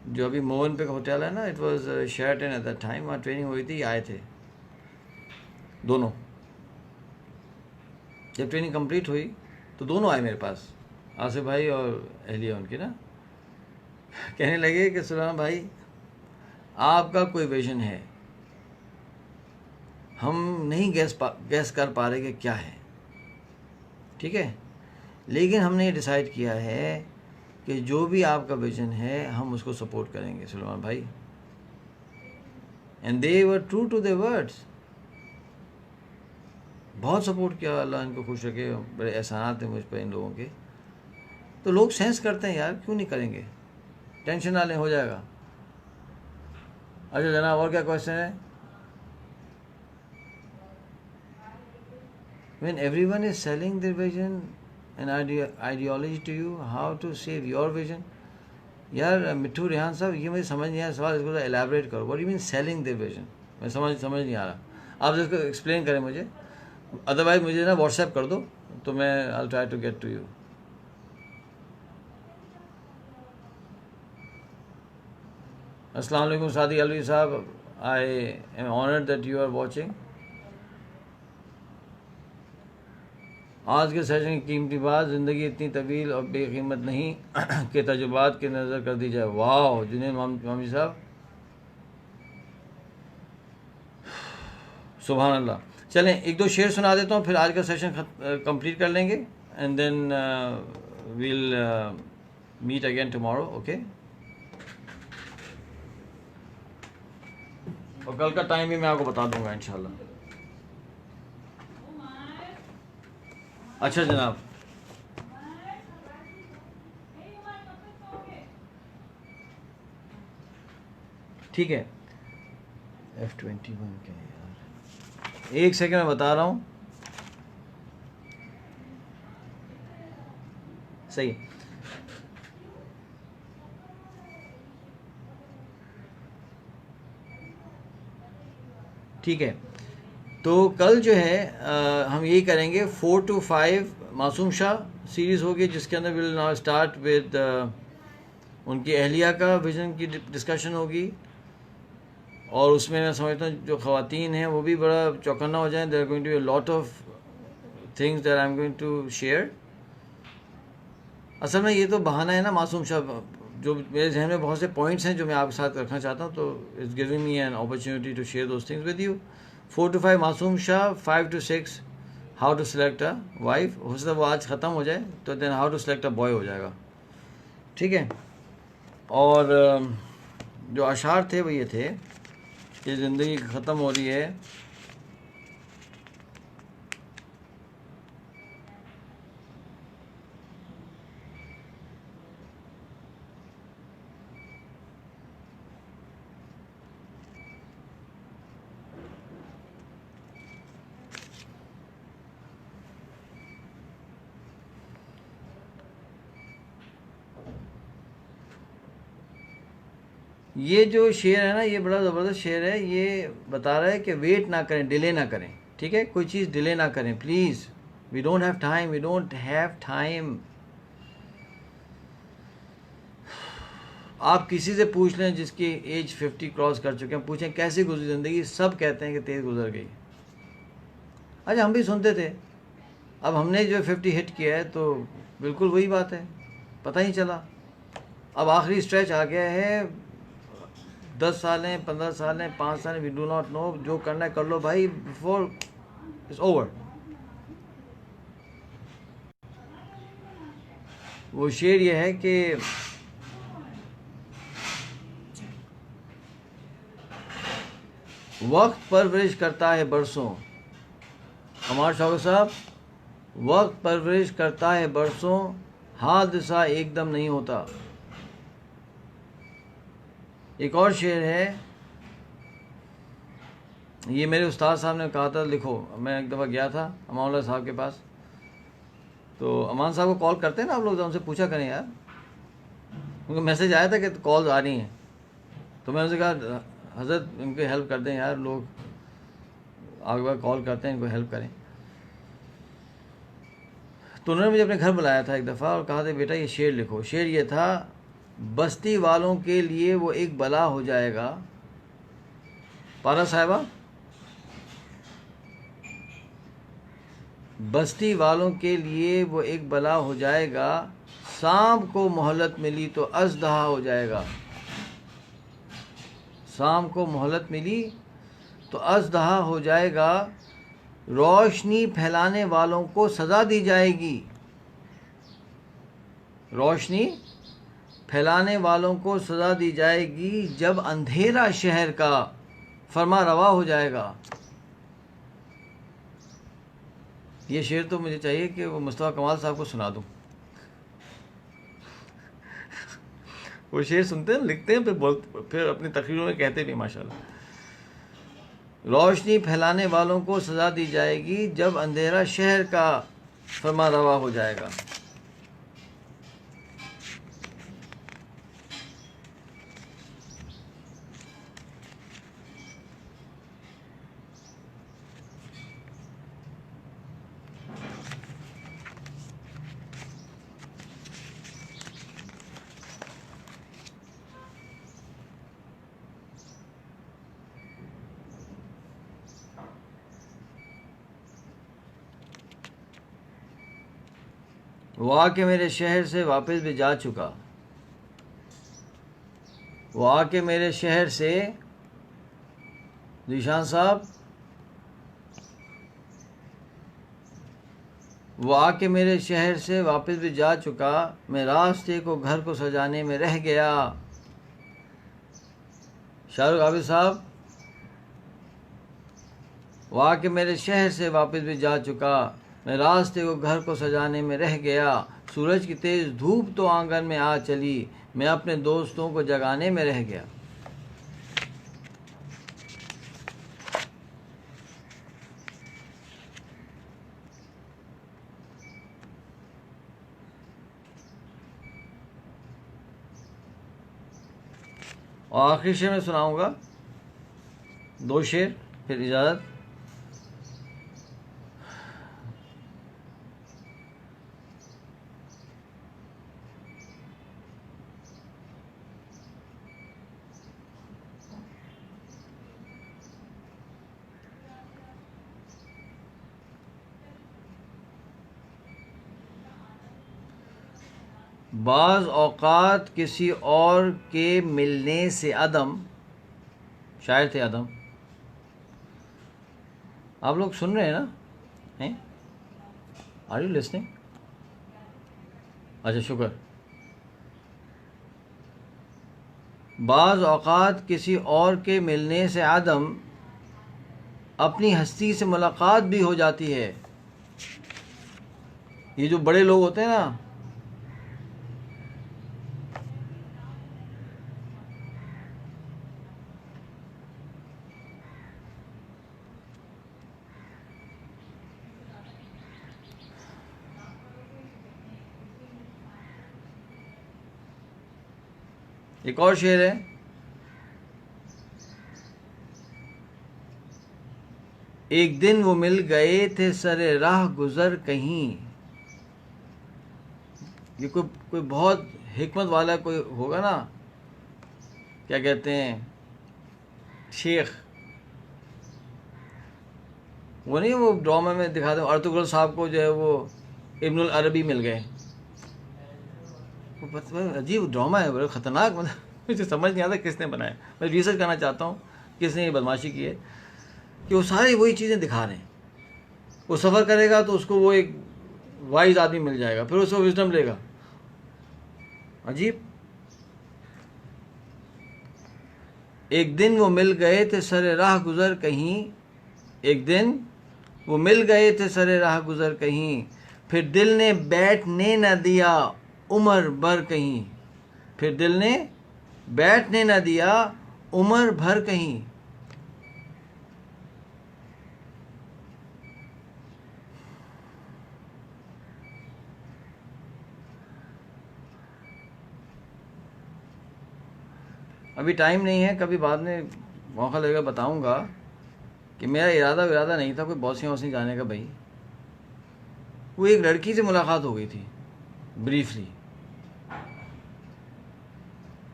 جو ابھی موہن پہ ہوٹل ہے نا، it was Sheraton at that time. وہاں ٹریننگ ہوئی تھی، آئے تھے دونوں. جب ٹریننگ کمپلیٹ ہوئی تو دونوں آئے میرے پاس، آصف بھائی اور اہلیہ ان کی نا. کہنے لگے کہ سلیمان بھائی آپ کا کوئی ویژن ہے، ہم نہیں گیس کر پا رہے کہ کیا ہے، ٹھیک ہے، لیکن ہم نے یہ ڈیسائیڈ کیا ہے کہ جو بھی آپ کا ویژن ہے ہم اس کو سپورٹ کریں گے سلیمان بھائی. And they were true to their words. بہت سپورٹ کیا، اللہ ان کو خوش رکھے. بڑے احسانات ہیں مجھ پہ ان لوگوں کے. تو لوگ سینس کرتے ہیں یار، کیوں نہیں کریں گے؟ ٹینشن نہ لیں، ہو جائے گا. اچھا جناب، اور کیا کوشچن ہے؟ When everyone is selling their vision and ideology to you, how to save your vision? یار مٹھو ریحان صاحب، یہ مجھے سمجھ نہیں آیا سوال، اس کو الیبریٹ کرو. What do you mean selling their vision؟ میں سمجھ نہیں آ رہا. آپ اس کو ایکسپلین کریں مجھے، ادروائز مجھے نا واٹس ایپ کر دو تو میں I'll try to get to you. السلام علیکم سعدی علوی صاحب، I am honored that you are watching. آج کے سیشن کی قیمتی بات، زندگی اتنی طویل اور بے قیمت نہیں کہ تجربات کی نظر کر دی جائے. واو جنید مامی صاحب، سبحان اللہ. چلیں ایک دو شعر سنا دیتا ہوں، پھر آج کا سیشن کمپلیٹ کر لیں گے، and then we'll meet again tomorrow. Okay, اور کل کا ٹائم بھی میں آپ کو بتا دوں گا انشاءاللہ. اچھا جناب، ٹھیک ہے. F21 کیا ہے یار، ایک سیکنڈ میں بتا رہا ہوں. صحیح، ٹھیک ہے. تو کل جو ہے ہم یہی کریں گے 4 to 5 معصوم شاہ سیریز ہوگی، جس کے اندر ول ناؤ اسٹارٹ ود ان کی اہلیہ کا ویژن کی ڈسکشن ہوگی. اور اس میں سمجھتا ہوں جو خواتین ہیں وہ بھی بڑا چوکنا ہو جائیں. There are going to be a lot of things that I am going to share. اصل میں یہ تو بہانہ ہے نا معصوم شاہ، جو میرے ذہن میں بہت سے پوائنٹس ہیں جو میں آپ کے ساتھ رکھنا چاہتا ہوں، تو it's giving me an opportunity to share those things with you. 4 to 5 Masoom Shah, 5 to 6 how to select a wife. ہو سکتا ہے وہ آج ختم ہو جائے تو then how to select a boy ہو جائے گا. ٹھیک ہے. اور جو اشعار تھے وہ یہ تھے کہ زندگی ختم ہو رہی ہے، یہ جو شعر ہے نا یہ بڑا زبردست شعر ہے. یہ بتا رہا ہے کہ ویٹ نہ کریں، ڈیلے نہ کریں. ٹھیک ہے، کوئی چیز ڈیلے نہ کریں please. We don't have time, we don't have time. آپ کسی سے پوچھ لیں جس کی ایج 50 کراس کر چکے ہیں، پوچھیں کیسی گزری زندگی، سب کہتے ہیں کہ تیز گزر گئی. اچھا ہم بھی سنتے تھے، اب ہم نے جو 50 ہٹ کیا ہے تو بالکل وہی بات ہے، پتہ ہی چلا. اب آخری اسٹریچ آ گیا ہے، 10 سالیں 15 سالیں 5 سالیں، وی ڈو ناٹ نو. جو کرنا ہے کر لو بھائی، بفور اٹس اوور. وہ شعر یہ ہے کہ وقت پرورش کرتا ہے برسوں، عمار شاہ صاحب، وقت پرورش کرتا ہے برسوں، حادثہ ایک دم نہیں ہوتا. ایک اور شعر ہے، یہ میرے استاد صاحب نے کہا تھا لکھو. میں ایک دفعہ گیا تھا امان اللہ صاحب کے پاس، تو امان صاحب کو کال کرتے ہیں نا آپ لوگ، ان سے پوچھا کریں یار، ان کو میسج آیا تھا کہ کالز آ رہی ہیں. تو میں نے کہا حضرت ان کو ہیلپ کر دیں یار، لوگ آگے بار کال کرتے ہیں، ان کو ہیلپ کریں. تو انہوں نے مجھے اپنے گھر بلایا تھا ایک دفعہ اور کہا تھا بیٹا یہ شعر لکھو. شعر یہ تھا، بستی والوں کے لیے وہ ایک بلا ہو جائے گا. پارا صاحبہ، بستی والوں کے لیے وہ ایک بلا ہو جائے گا، سانپ کو مہلت ملی تو اژدہا ہو جائے گا. سانپ کو مہلت ملی تو اژدہا ہو جائے گا، روشنی پھیلانے والوں کو سزا دی جائے گی. روشنی پھیلانے والوں کو سزا دی جائے گی، جب اندھیرا شہر کا فرما روا ہو جائے گا. یہ شعر تو مجھے چاہیے کہ وہ مصطفیٰ کمال صاحب کو سنا دوں. وہ شعر سنتے ہیں، لکھتے ہیں، پھر اپنی تقریروں میں کہتے بھی ماشاءاللہ. روشنی پھیلانے والوں کو سزا دی جائے گی، جب اندھیرا شہر کا فرما روا ہو جائے گا. وہ آ کے میرے شہر سے واپس بھی جا چکا. وہ آ کے میرے شہر سے ذیشان صاحب وہ آ کے میرے شہر سے واپس بھی جا چکا. میں راستے کو گھر کو سجانے میں رہ گیا. شاہ رخ عابد صاحب وہ آ کے میرے شہر سے واپس بھی جا چکا. میں راستے کو گھر کو سجانے میں رہ گیا. سورج کی تیز دھوپ تو آنگن میں آ چلی. میں اپنے دوستوں کو جگانے میں رہ گیا. اور آخری شعر میں سناؤں گا 2 شعر پھر اجازت. بعض اوقات کسی اور کے ملنے سے عدم. شاعر تھے عدم. آپ لوگ سن رہے ہیں نا؟ Are you listening? اچھا شکر. بعض اوقات کسی اور کے ملنے سے عدم اپنی ہستی سے ملاقات بھی ہو جاتی ہے. یہ جو بڑے لوگ ہوتے ہیں نا، ایک اور شعر ہے. ایک دن وہ مل گئے تھے سر راہ گزر کہیں. یہ کوئی بہت حکمت والا کوئی ہوگا نا، کیا کہتے ہیں، شیخ. وہ نہیں، وہ ڈرامے میں دکھاتے ہیں ارطغرل صاحب کو جو ہے وہ ابن العربی مل گئے. عجیب ڈرامہ ہے، بڑا خطرناک. مجھے سمجھ نہیں آتا کس نے بنایا. میں ریسرچ کرنا چاہتا ہوں کس نے یہ بدماشی کی ہے کہ وہ ساری وہی چیزیں دکھا رہے ہیں. وہ سفر کرے گا تو اس کو وہ ایک وائز آدمی مل جائے گا، پھر اس کو وزڈم لے گا. عجیب. ایک دن وہ مل گئے تھے سر راہ گزر کہیں. ایک دن وہ مل گئے تھے سر راہ گزر کہیں. پھر دل نے بیٹھنے نہ دیا عمر بھر کہیں. پھر دل نے بیٹھنے نہ دیا عمر بھر کہیں. ابھی ٹائم نہیں ہے، کبھی بعد میں موقع لے کر بتاؤں گا کہ میرا ارادہ نہیں تھا کوئی بوسنیا ووسنیا جانے کا. بھائی وہ ایک لڑکی سے ملاقات ہو گئی تھی briefly,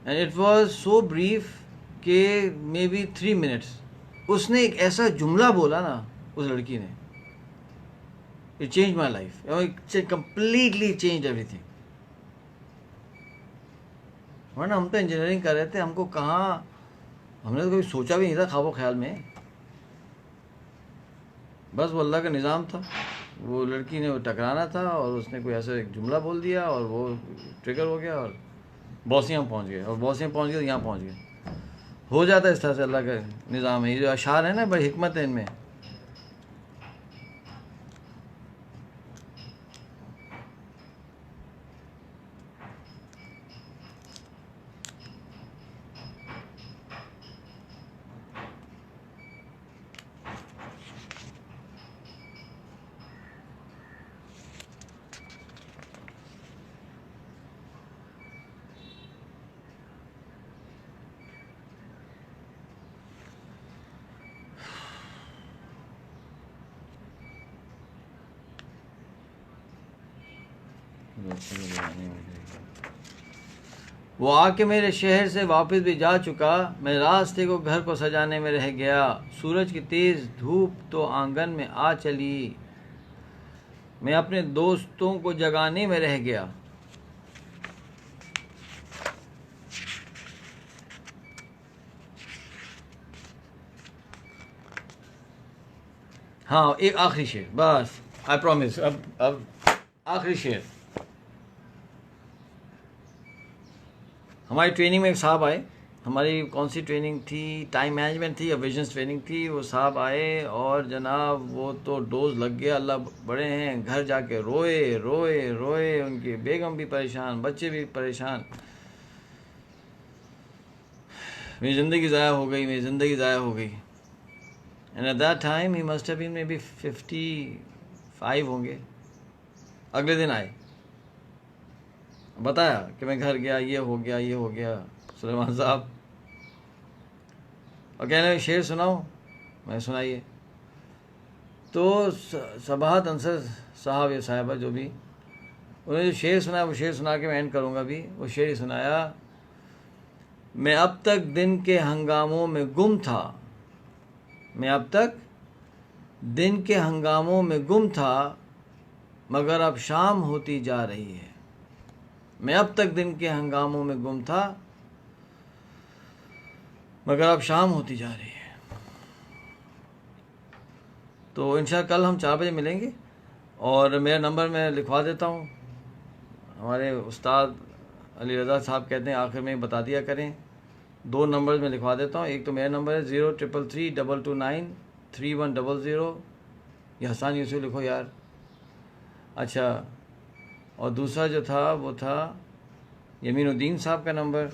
and it was so brief کہ مے بی 3 منٹس. اس نے ایک ایسا جملہ بولا نا اس لڑکی نے، it change my life, completely change every thing. ورنہ ہم تو انجینئرنگ کر رہے تھے، ہم کو کہاں، ہم نے تو کبھی سوچا بھی نہیں تھا خواب و خیال میں. بس وہ اللہ کا نظام تھا. وہ لڑکی نے وہ ٹکرانا تھا اور اس نے کوئی ایسا ایک جملہ بول دیا اور وہ ٹریگر ہو گیا اور بوسنیا پہنچ گئے. اور بوسنیا پہنچ گئے تو یہاں پہنچ گئے. ہو جاتا ہے اس طرح سے، اللہ کا نظام ہے. یہ جو اشعار ہیں نا بڑی حکمت ہے ان میں. وہ آ کے میرے شہر سے واپس بھی جا چکا. میں راستے کو گھر کو سجانے میں رہ گیا. سورج کی تیز دھوپ تو آنگن میں آ چلی. میں اپنے دوستوں کو جگانے میں رہ گیا. ہاں ایک آخری شعر بس, آئی پرومس. اب آخری شعر. ہماری ٹریننگ میں ایک صاحب آئے, ہماری کون سی ٹریننگ تھی, ٹائم مینجمنٹ تھی یا ویژنس ٹریننگ تھی. وہ صاحب آئے اور جناب وہ تو ڈوز لگ گیا, اللہ بڑے ہیں. گھر جا کے روئے روئے روئے, ان کی بیگم بھی پریشان, بچے بھی پریشان. میری زندگی ضائع ہو گئی, میری زندگی ضائع ہو گئی. And at that time he must have been maybe 55 ہوں گے. اگلے دن آئے, بتایا کہ میں گھر گیا, یہ ہو گیا, یہ ہو گیا. سلیمان صاحب اور کہنے لگے شعر سناؤ. میں سنائیے. تو صباحت انصر صاحب یا صاحبہ جو بھی, انہوں نے جو شعر سنایا وہ شعر سنا کے میں اینڈ کروں گا بھی. وہ شعر ہی سنایا, میں اب تک دن کے ہنگاموں میں گم تھا, میں اب تک دن کے ہنگاموں میں گم تھا, مگر اب شام ہوتی جا رہی ہے. میں اب تک دن کے ہنگاموں میں گم تھا, مگر اب شام ہوتی جا رہی ہے. تو انشاءاللہ کل ہم 4 بجے ملیں گے. اور میرا نمبر میں لکھوا دیتا ہوں. ہمارے استاد علی رضا صاحب کہتے ہیں آخر میں بتا دیا کریں. 2 نمبر میں لکھوا دیتا ہوں. ایک تو میرا نمبر ہے 0333229310. یہ حسان یوسف لکھو یار. اچھا, اور دوسرا جو تھا وہ تھا یمین الدین صاحب کا نمبر,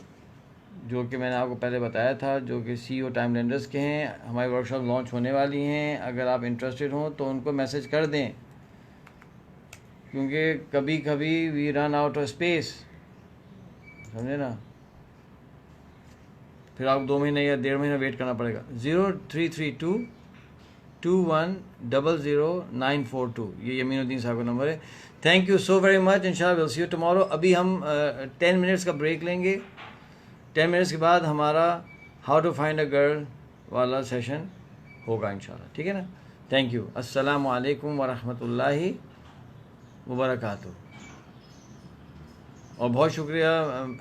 جو کہ میں نے آپ کو پہلے بتایا تھا, جو کہ سی او ٹائم لینڈرز کے ہیں. ہماری ورک شاپ لانچ ہونے والی ہیں. اگر آپ انٹرسٹڈ ہوں تو ان کو میسج کر دیں, کیونکہ کبھی کبھی وی رن آؤٹ آف اسپیس, سمجھے نا. پھر آپ 2 مہینے یا 1.5 مہینہ ویٹ کرنا پڑے گا. 033221000942 یہ یمین الدین صاحب کا نمبر ہے. Thank you so very much. انشاءاللہ ویل سی یو ٹمارو. ابھی ہم 10 منٹس کا بریک لیں گے. 10 منٹس کے بعد ہمارا how to find a girl والا سیشن ہوگا انشاءاللہ. ٹھیک ہے نا. Thank you. السلام علیکم ورحمۃ اللہ وبرکاتہ. اور بہت شکریہ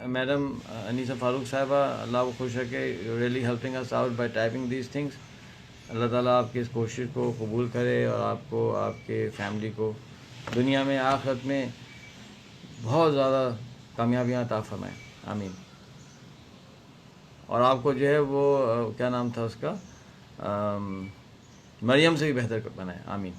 میڈم انیسہ فاروق صاحبہ, اللہ کو خوش رکھے. You really helping us out by typing these things. اللہ تعالیٰ آپ کی اس کوشش کو قبول کرے اور آپ کو, آپ کے فیملی کو دنیا میں آخرت میں بہت زیادہ کامیابیاں عطا فرمائیں. آمین. اور آپ کو جو ہے وہ کیا نام تھا اس کا, مریم سے بھی بہتر بنائے. آمین.